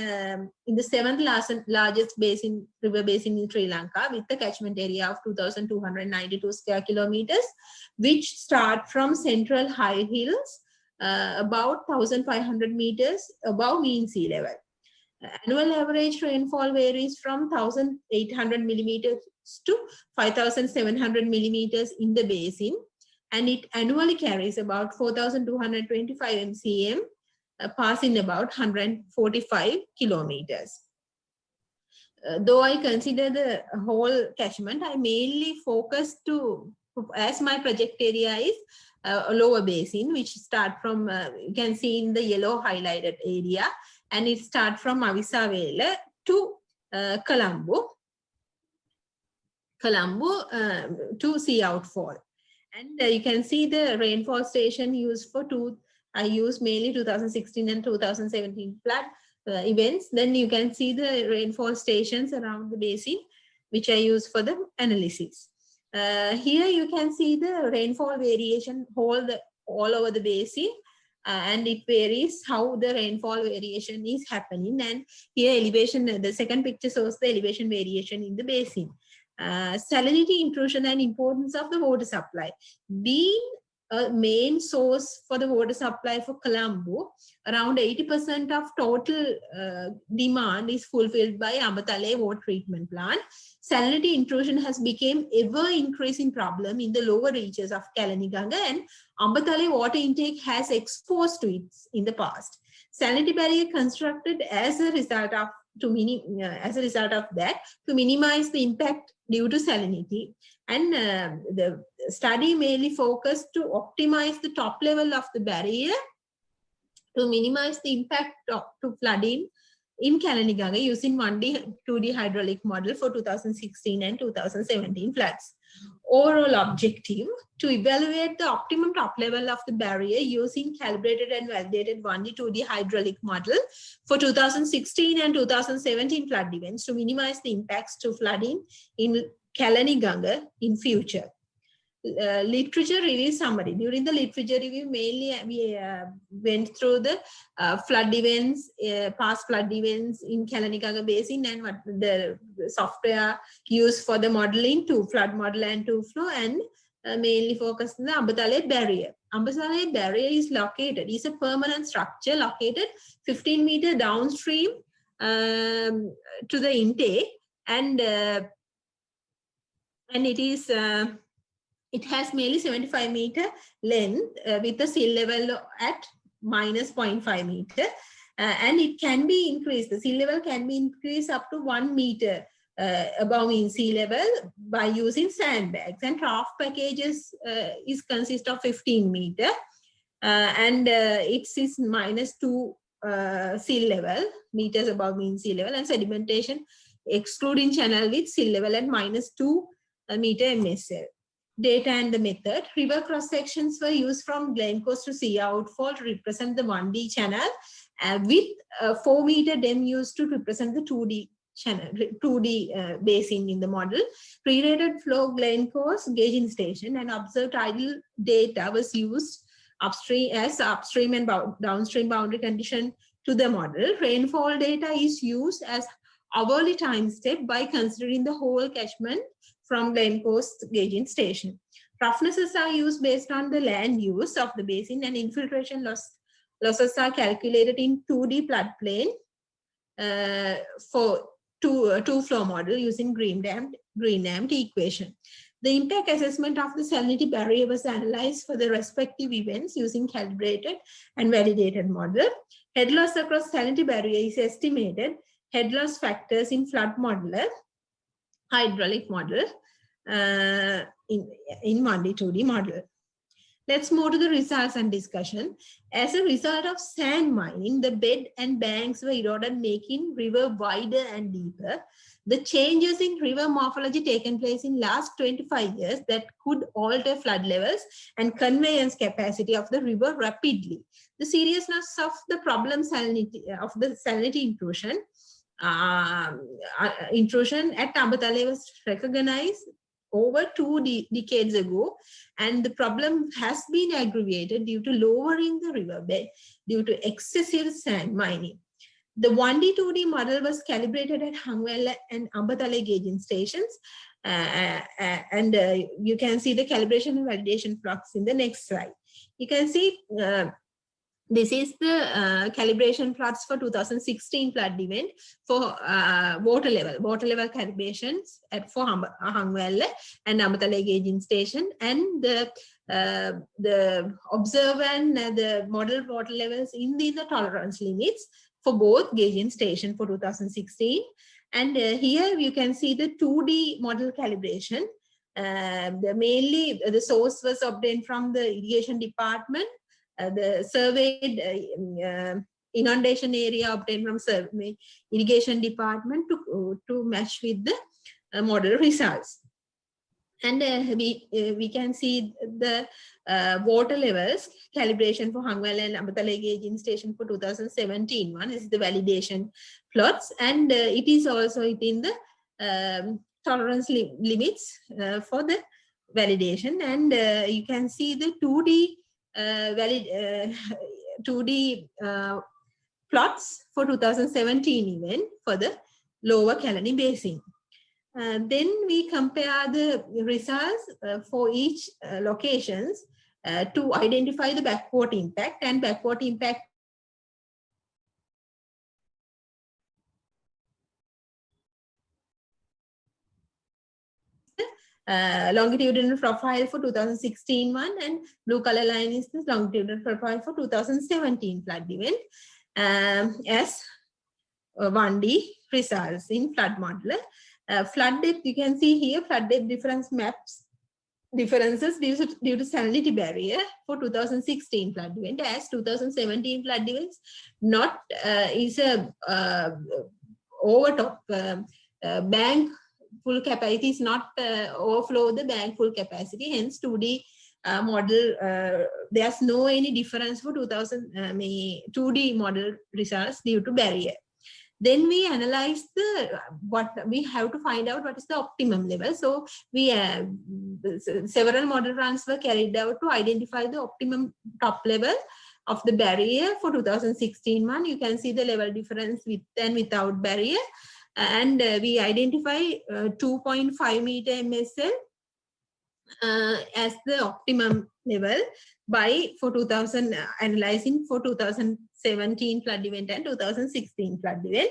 in the 7th largest basin, river basin in Sri Lanka, with a catchment area of 2,292 square kilometers, which start from central high hills about 1,500 meters above mean sea level. Annual average rainfall varies from 1,800 millimeters to 5,700 millimeters in the basin, and it annually carries about 4,225 mcm, passing about 145 kilometers. Though I consider the whole catchment, I mainly focus to, as my project area is a lower basin, which start from, you can see in the yellow highlighted area, and it starts from Avisavela to Colombo to sea outfall. And you can see the rainfall station used for I use mainly 2016 and 2017 flood events. Then you can see the rainfall stations around the basin, which I use for the analysis. Here you can see the rainfall variation all over the basin, and it varies how the rainfall variation is happening. And here elevation, the second picture shows the elevation variation in the basin. Salinity intrusion and importance of the water supply. Being a main source for the water supply for Colombo, around 80% of total demand is fulfilled by Ambatale water treatment plant. Salinity intrusion has become ever increasing problem in the lower reaches of Kalaniganga, and Ambatale water intake has exposed to it in the past. Salinity barrier constructed as a result of that to minimize the impact due to salinity. And the study mainly focused to optimize the top level of the barrier to minimize the impact to flooding in Kalaniganga using 1D, 2D hydraulic model for 2016 and 2017 floods. Overall objective to evaluate the optimum top level of the barrier using calibrated and validated 1D, 2D hydraulic model for 2016 and 2017 flood events to minimize the impacts to flooding in Kalaniganga in future. Literature review summary. During the literature review, mainly we went through the flood events, past flood events in Kalaniganga Basin, and what the software used for the modeling, to flood model and to flow, and mainly focused on the Ambatale barrier. Ambatale barrier is a permanent structure located 15 meters downstream to the intake, and it has mainly 75 meter length with the sea level at minus 0.5 meter, and it can be increased. The sea level can be increased up to 1 meter above mean sea level by using sandbags, and trough packages consist of 15 meter, and it is minus 2 sea level meters above mean sea level, and sedimentation excluding channel with sea level at minus 2 meter MSL. Data and the method. River cross sections were used from Glen Coast to Sea Outfall to represent the 1D channel, with 4 meter DEM used to represent the 2D channel, 2D basin in the model. Pre-rated flow Glen Coast gauging station and observed tidal data was used upstream and downstream boundary condition to the model. Rainfall data is used as hourly time step by considering the whole catchment from Glen Coast gauging station. Roughnesses are used based on the land use of the basin, and infiltration losses are calculated in 2D floodplain for two flow model using Green-Damped equation. The impact assessment of the salinity barrier was analyzed for the respective events using calibrated and validated model. Head loss across salinity barrier is estimated. Head loss factors in flood modeler, hydraulic model in 1D, 2D model. Let's move to the results and discussion. As a result of sand mining, the bed and banks were eroded, making river wider and deeper. The changes in river morphology taken place in last 25 years that could alter flood levels and conveyance capacity of the river rapidly. The seriousness of the problem salinity intrusion at Ambatale was recognized over 2 decades ago, and the problem has been aggravated due to lowering the riverbed due to excessive sand mining. The 1D, 2D model was calibrated at Hangwella and Ambatale gauging stations, and you can see the calibration and validation plots in the next slide. You can see this is the calibration plots for 2016 flood event for water level calibrations for Hangwella and Ambatale gauging station, and the observer and the model water levels in the tolerance limits for both gauging station for 2016. And here you can see the 2D model calibration. Mainly the source was obtained from the irrigation department. The surveyed inundation area obtained from irrigation department to match with the model results. And we can see the water levels calibration for Hangwella and Ambatale gauging station for 2017 one. This is the validation plots, and it is also within the tolerance limits for the validation, and you can see the 2D 2D plots for 2017 event for the Lower Kalani Basin. Then we compare the results for each locations to identify the backward impact, and backward impact longitudinal profile for 2016 one, and blue color line is the longitudinal profile for 2017 flood event as 1D results in flood modeler. Flood depth, you can see here, flood depth difference maps differences due to salinity barrier for 2016 flood event, as 2017 flood events not is a overtop bank full capacity is not overflow the bank full capacity, hence 2D model there's no any difference for 2D model results due to barrier. Then we analyze what we have to find out what is the optimum level. So we several model runs were carried out to identify the optimum top level of the barrier for 2016 one. You can see the level difference with and without barrier, and we identify 2.5 meter MSL as the optimum level for 2000 analyzing for 2017 flood event and 2016 flood event.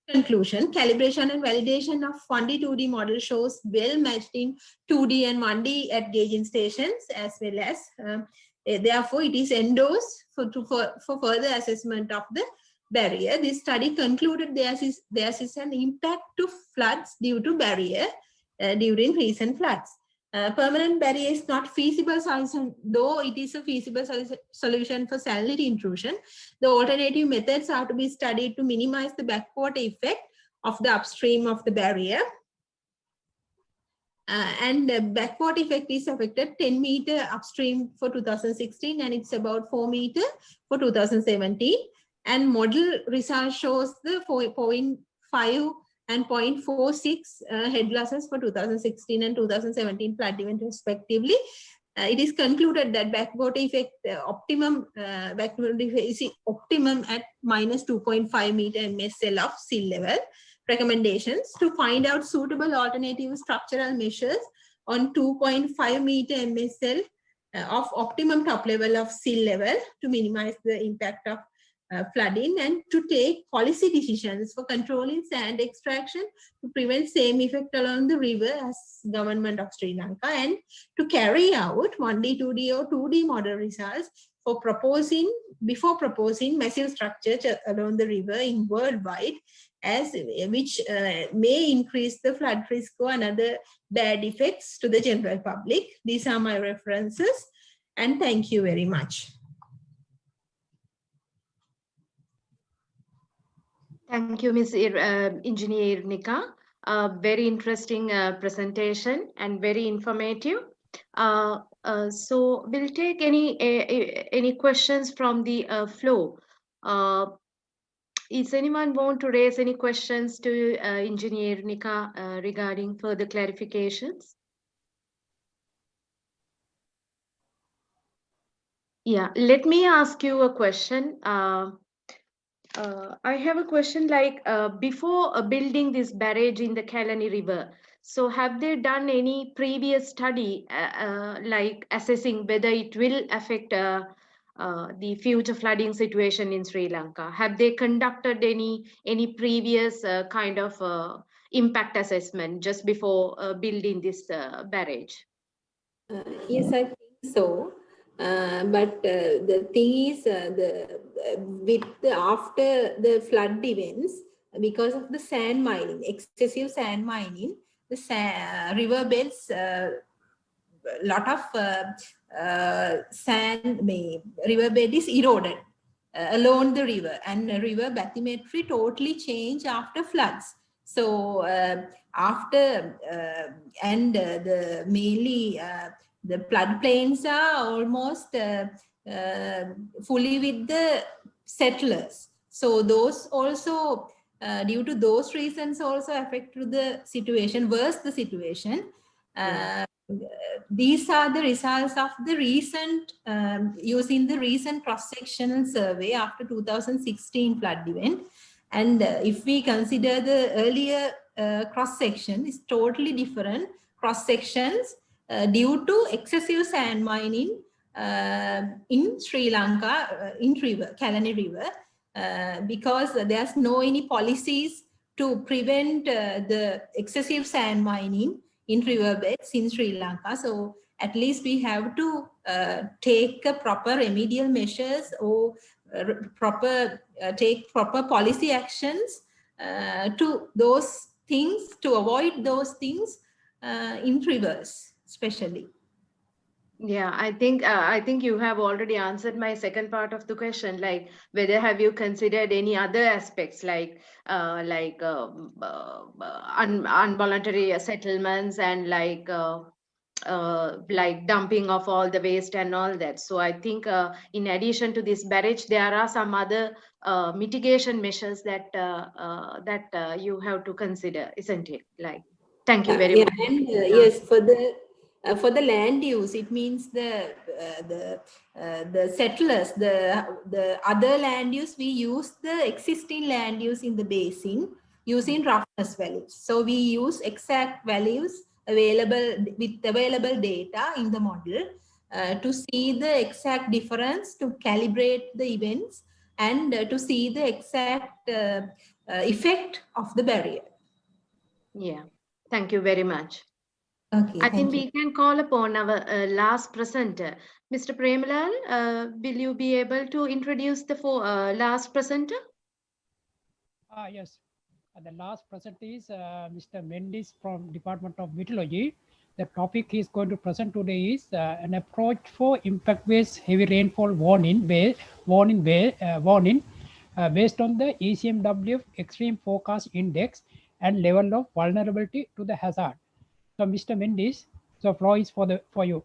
Conclusion: calibration and validation of 1D 2D model shows well matched in 2D and 1D at gauging stations, as well as therefore it is endorsed for further assessment of the barrier. This study concluded there is an impact to floods due to barrier during recent floods. Permanent barrier is not feasible solution, though it is a feasible solution for salinity intrusion. The alternative methods are to be studied to minimize the backwater effect of the upstream of the barrier. And the backwater effect is affected 10 meter upstream for 2016, and it's about 4 meter for 2017. And model result shows the 4.5 and 0.46 head losses for 2016 and 2017 flood event respectively. It is concluded that backwater effect optimum backwater effect is optimum at minus 2.5 meter MSL of sea level. Recommendations: to find out suitable alternative structural measures on 2.5 meter MSL of optimum top level of sea level to minimize the impact of flooding, and to take policy decisions for controlling sand extraction to prevent same effect along the river as Government of Sri Lanka, and to carry out 1D, 2D or 2D model results for before proposing massive structures along the river in worldwide, which may increase the flood risk or another bad effects to the general public. These are my references, and thank you very much. Thank you, Ms. Engineer Nika. Very interesting presentation and very informative. So we'll take any questions from the floor. Is anyone want to raise any questions to Engineer Nika regarding further clarifications? Yeah, let me ask you a question. I have a question like before building this barrage in the Kalani River, so have they done any previous study like assessing whether it will affect the future flooding situation in Sri Lanka? Have they conducted any previous kind of impact assessment just before building this barrage? Yes, I think so. But the thing is, after the flood events, because of the sand mining, excessive sand mining, the river beds, lot of sand, river bed is eroded along the river, and river bathymetry totally changed after floods. So after mainly the floodplains are almost fully with the settlers. So those also, due to those reasons, also affect to the situation, worse the situation. these are the results of the recent, using the recent cross-sectional survey after 2016 flood event. And if we consider the earlier cross-section, it's totally different cross-sections due to excessive sand mining in Sri Lanka, in river, Kalani River, because there's no any policies to prevent the excessive sand mining in riverbeds in Sri Lanka. So at least we have to take a proper remedial measures or take proper policy actions to those things, to avoid those things in rivers, especially. Yeah, I think you have already answered my second part of the question, like whether have you considered any other aspects like involuntary settlements and like dumping of all the waste and all that. So I think in addition to this barrage, there are some other mitigation measures that you have to consider, isn't it? Like, thank you very much. And yes, for the land use, it means the settlers, the other land use, we use the existing land use in the basin using roughness values. So we use exact values available with available data in the model to see the exact difference, to calibrate the events, and to see the exact effect of the barrier. Yeah, thank you very much. Okay, I think we can call upon our last presenter. Mr. Premalal, will you be able to introduce the last presenter? Yes. The last presenter is Mr. Mendes from Department of Meteorology. The topic he is going to present today is an approach for impact-based heavy rainfall warning based on the ECMWF Extreme Forecast Index and level of vulnerability to the hazard. So, Mr. Mendes, the floor is for you.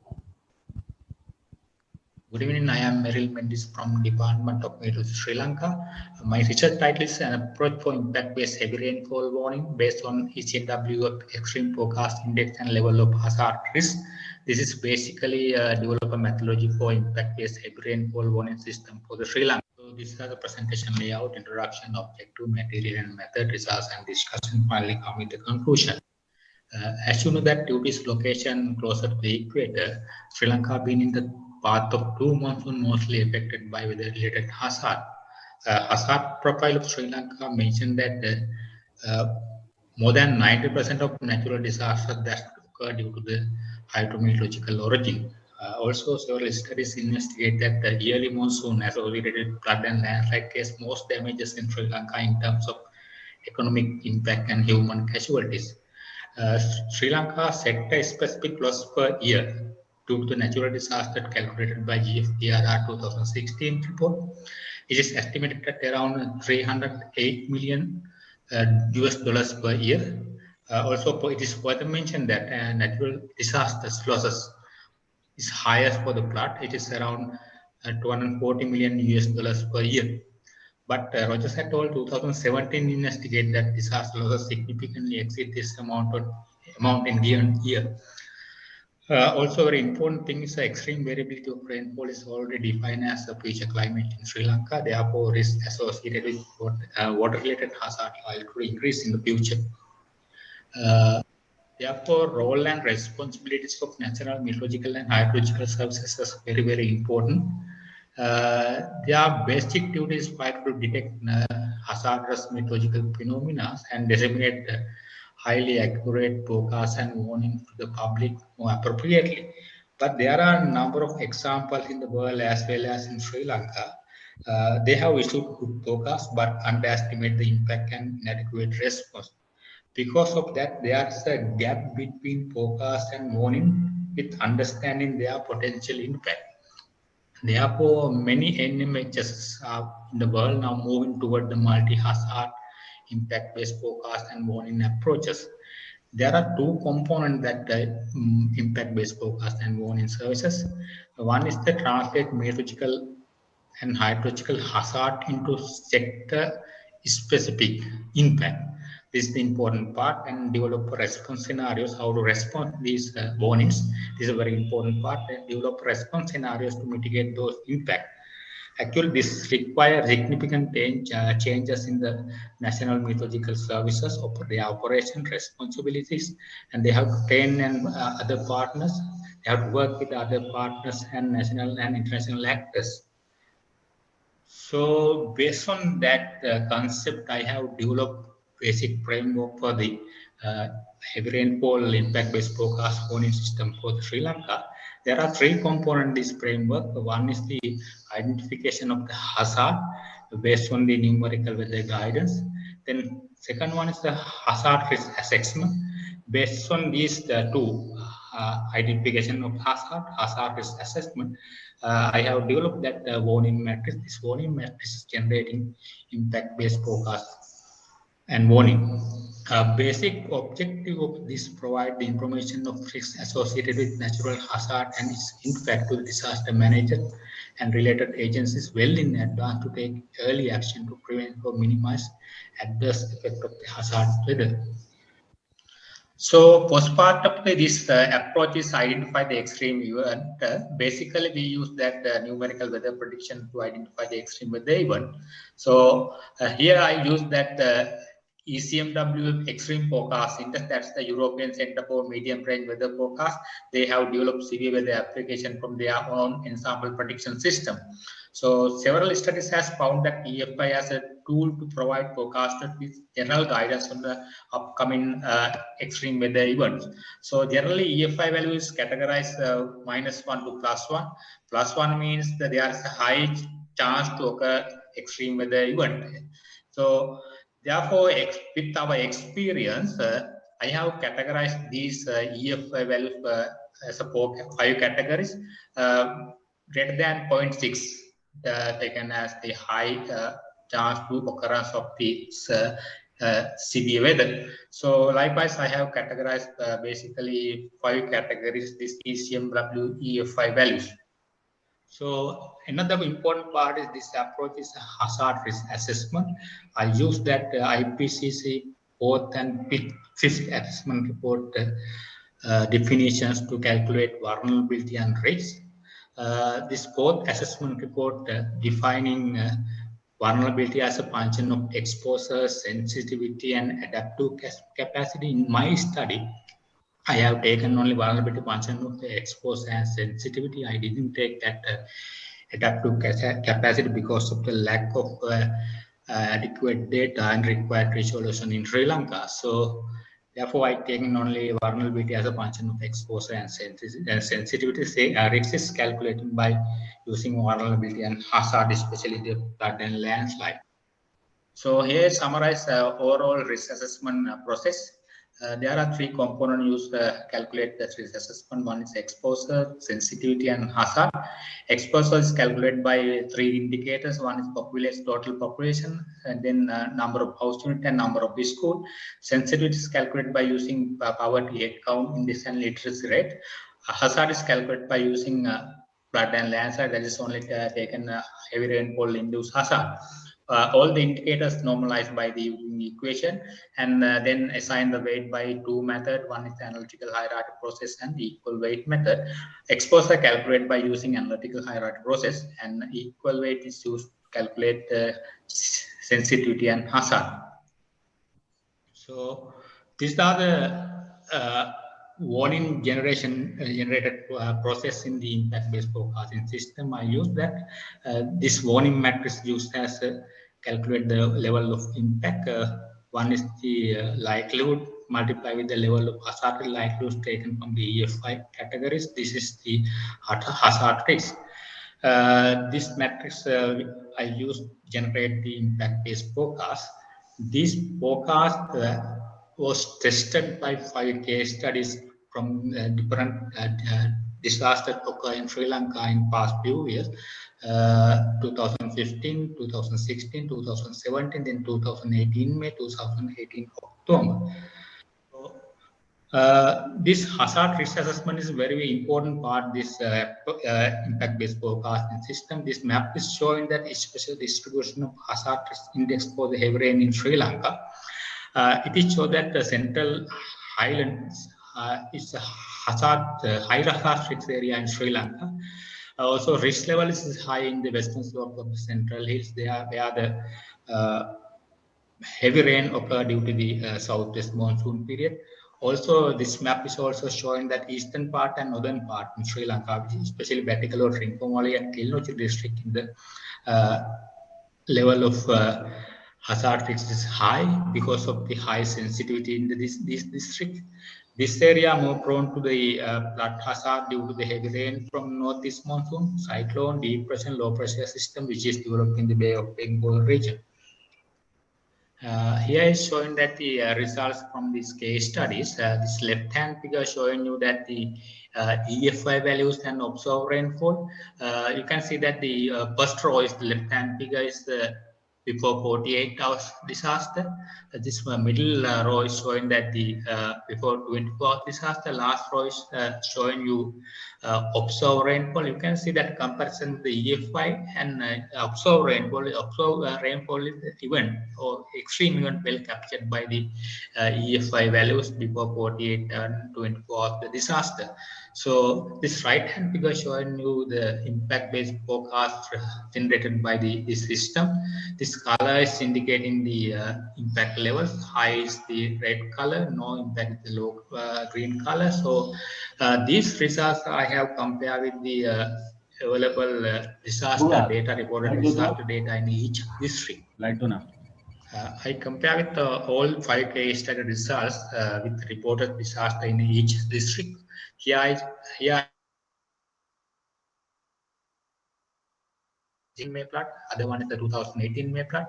Good evening. I am Merrill Mendes from Department of Meteorology, Sri Lanka. My research title is an approach for impact-based heavy rainfall warning based on ECMWF Extreme Forecast Index and level of hazard risk. This is basically develop a methodology for impact-based heavy rainfall warning system for the Sri Lanka. So this is the presentation layout, introduction, objective, material and method, results and discussion. Finally, come with the conclusion. As you know that due to its location closer to the equator, Sri Lanka been in the path of two monsoons mostly affected by weather-related hazard. Hazard profile of Sri Lanka mentioned that more than 90% of natural disasters that occur due to the hydrometeorological origin. Also, several studies investigate that the yearly monsoon associated flood and landslide case most damages in Sri Lanka in terms of economic impact and human casualties. Sri Lanka sector-specific loss per year due to the natural disaster calculated by GFDRR 2016 report. It is estimated at around $308 million US per year. Also, it is further mentioned that natural disasters losses is highest for the flood. It is around $240 million US per year. But Rogers et al. 2017 investigate that disaster losses significantly exceed this amount in given year. Also, very important thing is the extreme variability of rainfall is already defined as a future climate in Sri Lanka. Therefore, risk associated with water-related hazard likely to increase in the future. Therefore, role and responsibilities of national meteorological and hydrological services is very, very important. Their basic duties are to detect hazardous meteorological phenomena and disseminate highly accurate forecasts and warnings to the public more appropriately. But there are a number of examples in the world as well as in Sri Lanka. They have issued good forecasts but underestimate the impact and inadequate response. Because of that, there is a gap between forecast and warning with understanding their potential impact. Therefore, many NMHs in the world now moving toward the multi-hazard impact-based forecast and warning approaches. There are two components that impact-based forecast and warning services. One is the translate meteorological and hydrological hazard into sector-specific impact. This is the important part, and develop response scenarios, how to respond to these warnings. This is a very important part, and develop response scenarios to mitigate those impacts. Actually, this requires significant changes in the National Meteorological Services of their operation responsibilities, and they have to train and other partners. They have to work with other partners and national and international actors. So based on that concept, I have developed basic framework for the heavy rainfall impact-based forecast warning system for Sri Lanka. There are three components in this framework. One is the identification of the hazard based on the numerical weather guidance. Then second one is the hazard risk assessment. Based on these two, identification of hazard risk assessment, I have developed that warning matrix. This warning matrix is generating impact-based forecast and warning. Basic objective of this provide the information of risks associated with natural hazard and its impact to the disaster manager and related agencies well in advance to take early action to prevent or minimize adverse effect of the hazard weather. So, first part of this approach is identify the extreme event. Basically, we use that numerical weather prediction to identify the extreme weather event. So, here I use that ECMW Extreme Forecast Index, that's the European Center for Medium Range Weather Forecast. They have developed severe weather application from their own ensemble prediction system. So several studies has found that EFI as a tool to provide forecasters with general guidance on the upcoming extreme weather events. So generally EFI value is categorized -1 to +1. +1 means that there is a high chance to occur extreme weather event. So therefore, with our experience, I have categorized these EFI values as a 5 categories. Greater than 0.6 taken as the high chance to occurrence of the severe weather. So likewise, I have categorized basically 5 categories, this ECMW EFI values. So another important part is this approach is hazard risk assessment. I use that IPCC 4th and 5th assessment report definitions to calculate vulnerability and risk. This 4th assessment report defining vulnerability as a function of exposure, sensitivity, and adaptive capacity. In my study, I have taken only vulnerability function of the exposure and sensitivity. I didn't take that adaptive capacity because of the lack of adequate data and required resolution in Sri Lanka. So therefore, I taken only vulnerability as a function of exposure and sensitivity. Say risk is calculated by using vulnerability and hazard, especially the flood and landslide. So here summarize overall risk assessment process. There are 3 components used to calculate the risk assessment. One is exposure, sensitivity, and hazard. Exposure is calculated by 3 indicators. One is population, total population, and then number of house unit and number of school. Sensitivity is calculated by using poverty head count, index, and literacy rate. Hazard is calculated by using flood and landslide. That is only taken heavy rainfall induced hazard. All the indicators normalized by the equation, and then assign the weight by 2 methods. One is the analytical hierarchy process and the equal weight method. Exposure calculated by using analytical hierarchy process, and equal weight is used to calculate sensitivity and hazard. So these are the warning generated process in the impact-based forecasting system. I use that this warning matrix used as calculate the level of impact. One is the likelihood multiplied with the level of hazard likelihood taken from the EFI categories. This is the hazard risk. This matrix I use to generate the impact-based forecast. This forecast was tested by 5 case studies from different disasters occurred in Sri Lanka in past few years, 2015, 2016, 2017, then 2018 May, 2018 October. So, this hazard risk assessment is a very important part of this impact-based forecasting system. This map is showing that especially distribution of hazard risk index for the heavy rain in Sri Lanka. It is shown that the central highlands is a high hazard area in Sri Lanka. Also, risk level is high in the western slope of the central hills. They are the heavy rain occur due to the southwest monsoon period. Also, this map is also showing that eastern part and northern part in Sri Lanka, especially Batticaloa, Trincomalee and Kilnochchi district, in the level of hazard risk is high because of the high sensitivity in this district. This area more prone to the flood hazard due to the heavy rain from northeast monsoon, cyclone, depression, low pressure system, which is developed in the Bay of Bengal region. Here is showing that the results from these case studies. This left-hand figure showing you that the EFI values and observed rainfall. You can see that the first row is the left-hand figure is the before 48 hours disaster. This middle row is showing that the before 24 hours disaster. Last row is showing you observed rainfall. You can see that comparison the EFI and observed rainfall. Observed rainfall is the event or extreme event well captured by the EFI values before 48 and 24 hours the disaster. So this right-hand figure showing you the impact-based forecast generated by this system. This color is indicating the impact levels. High is the red color, no impact is the low green color. So these results I have compared with the available disaster data, reported disaster data in each district. I compare with all 5 case study results with reported disaster in each district. Here May plot, other one is the 2018 May plot.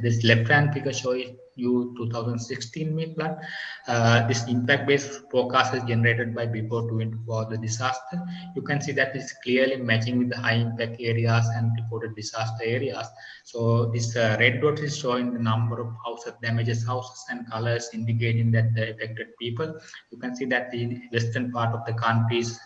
This left-hand figure shows you 2016 May plot. This impact-based forecast is generated by before 24 the disaster. You can see that it's clearly matching with the high impact areas and reported disaster areas. So this red dot is showing the number of houses, damages houses, and colors indicating that the affected people. You can see that the western part of the country is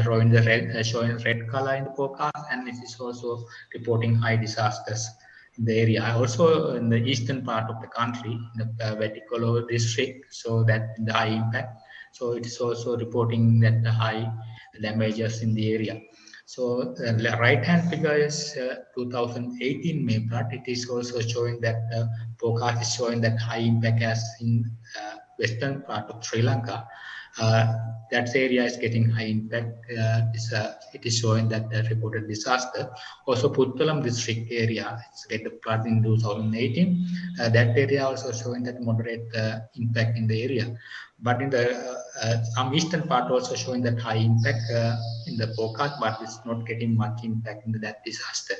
showing the red color in the forecast, and it is also reporting high disasters in the area. Also in the eastern part of the country, in the Batticaloa district, so that the high impact. So it is also reporting that the high damages in the area. So the right-hand figure is 2018 May plot. It is also showing that the forecast is showing that high impact as in western part of Sri Lanka. That area is getting high impact. It is showing that the reported disaster. Also, Puttalam district area, it's get the flood in 2018. That area also showing that moderate impact in the area. But in the some eastern part also showing that high impact in the forecast, but it's not getting much impact in that disaster.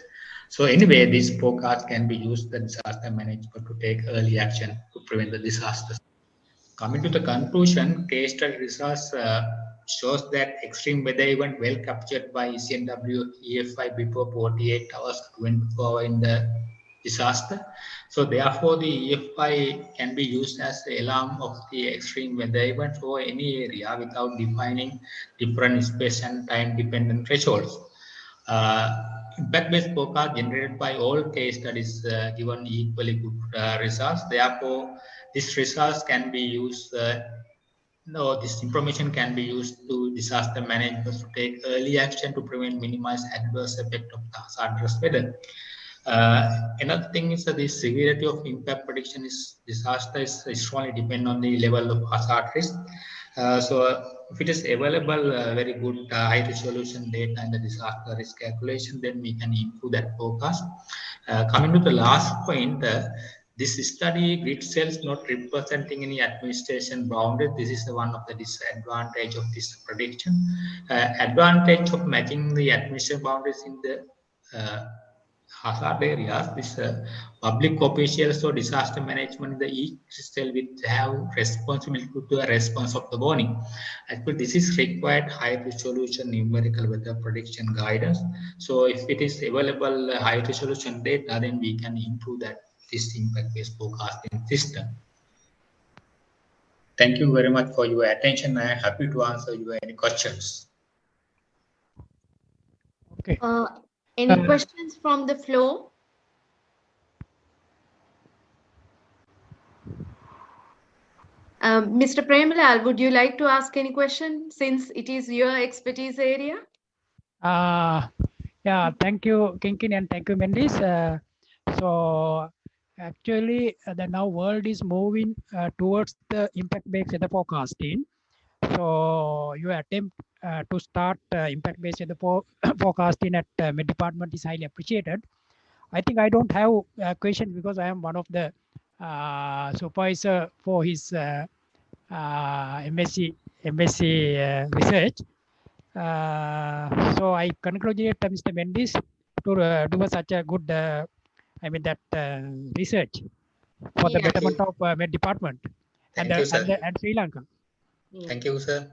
So anyway, this forecast can be used the disaster management to take early action to prevent the disasters. Coming to the conclusion, case study results shows that extreme weather event well captured by ECNW EFI before 48 hours 24 hours in the disaster. So therefore, the EFI can be used as the alarm of the extreme weather event for any area without defining different space and time dependent thresholds. Impact-based forecast generated by all case studies given equally good results. Therefore, these results can be used, this information can be used to disaster management to take early action to prevent, minimize adverse effect of the hazardous weather. Another thing is that the severity of impact prediction is disaster is strongly depend on the level of hazard risk. So if it is available very good high resolution data in the disaster risk calculation, then we can improve that forecast. Coming to the last point, this study grid cells not representing any administration boundary. This is one of the disadvantage of this prediction. Advantage of matching the administration boundaries in the hazard areas, this public officials or disaster management in the each cell will have responsibility to the response of the warning. Actually, this is required high resolution numerical weather prediction guidance. So if it is available high resolution data, then we can improve that this impact-based forecasting system. Thank you very much for your attention. I am happy to answer your any questions. Okay. Any questions from the floor? Mr. Premalal, would you like to ask any question since it is your expertise area? Yeah, thank you, Kinkin, and thank you, Mendes. So actually, the now world is moving towards the impact-based weather forecasting. So your attempt to start impact-based weather forecasting at Met Department is highly appreciated. I think I don't have a question because I am one of the supervisor for his MSc research. So I congratulate Mr. Mendes to do such a good, research for the betterment of Met Department Thank you, sir. and Sri Lanka. Thank you, sir.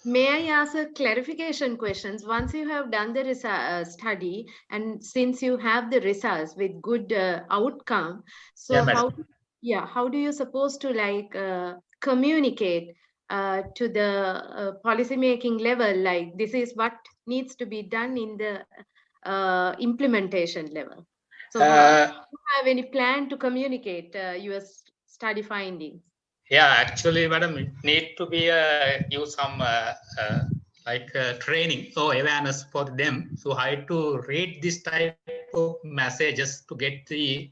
May I ask a clarification questions? Once you have done the study and since you have the results with good outcome, so how do you suppose to like communicate to the policy making level, like this is what needs to be done in the implementation level? So do you have any plan to communicate your study findings? Yeah, actually, madam, it need to be give some training or awareness for them. So I had to read this type of messages to get the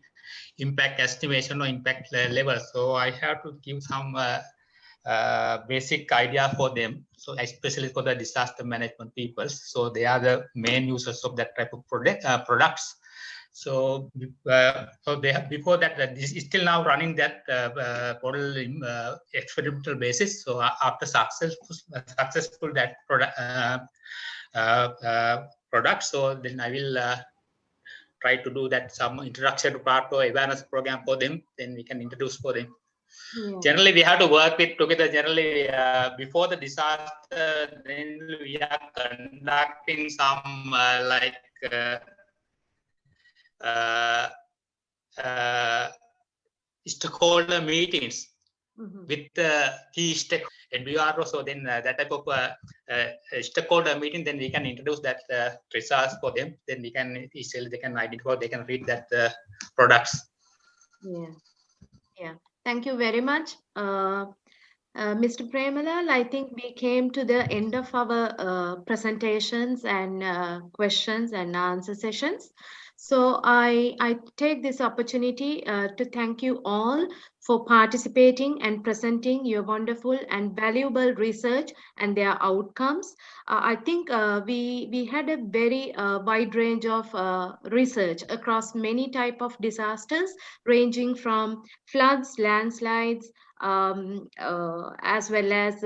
impact estimation or impact level. So I have to give some basic idea for them. So especially for the disaster management people. So they are the main users of that type of products. So, they have before that this is still now running that model in experimental basis. So after successful that product, so then I will try to do that some introduction part or awareness program for them. Then we can introduce for them. Yeah. Generally, we have to work with together. Generally, before the disaster, then we are conducting some stakeholder meetings with the key stakeholders at BRO. So then that type of stakeholder meeting, then we can introduce that results for them. Then we can easily they can identify, they can read that products. Yeah. Thank you very much. Mr. Premalal, I think we came to the end of our presentations and questions and answer sessions. So I take this opportunity to thank you all for participating and presenting your wonderful and valuable research and their outcomes. I think we had a very wide range of research across many type of disasters, ranging from floods, landslides, as well as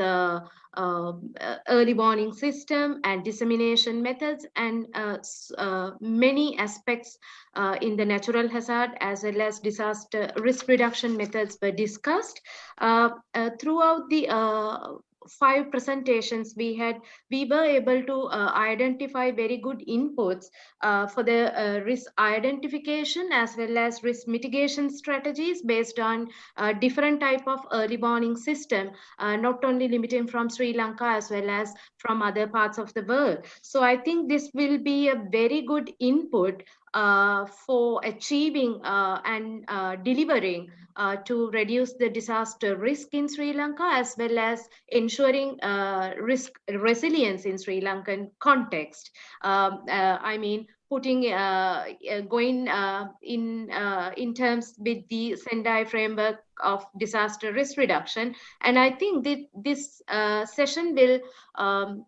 early warning system and dissemination methods, and many aspects in the natural hazard as well as disaster risk reduction methods were discussed. Throughout the 5 presentations we were able to identify very good inputs for the risk identification as well as risk mitigation strategies based on different type of early warning system, not only limiting from Sri Lanka as well as from other parts of the world. So I think this will be a very good input for achieving and delivering to reduce the disaster risk in Sri Lanka, as well as ensuring risk resilience in Sri Lankan context. I mean, putting going in terms with the Sendai framework of disaster risk reduction. And I think that this session will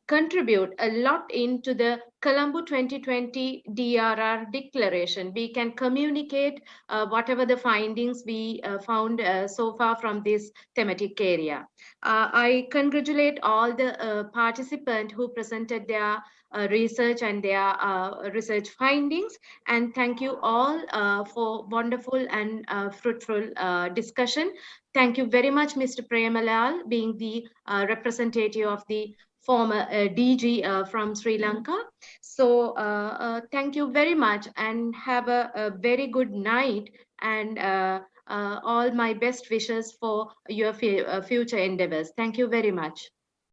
contribute a lot into the Colombo 2020 DRR declaration. We can communicate whatever the findings we found so far from this thematic area. I congratulate all the participants who presented their research and their research findings, and thank you all for wonderful and fruitful discussion. Thank you very much, Mr. Premalal, being the representative of the former DG from Sri Lanka. So thank you very much and have a very good night, and all my best wishes for your future endeavors. Thank you very much.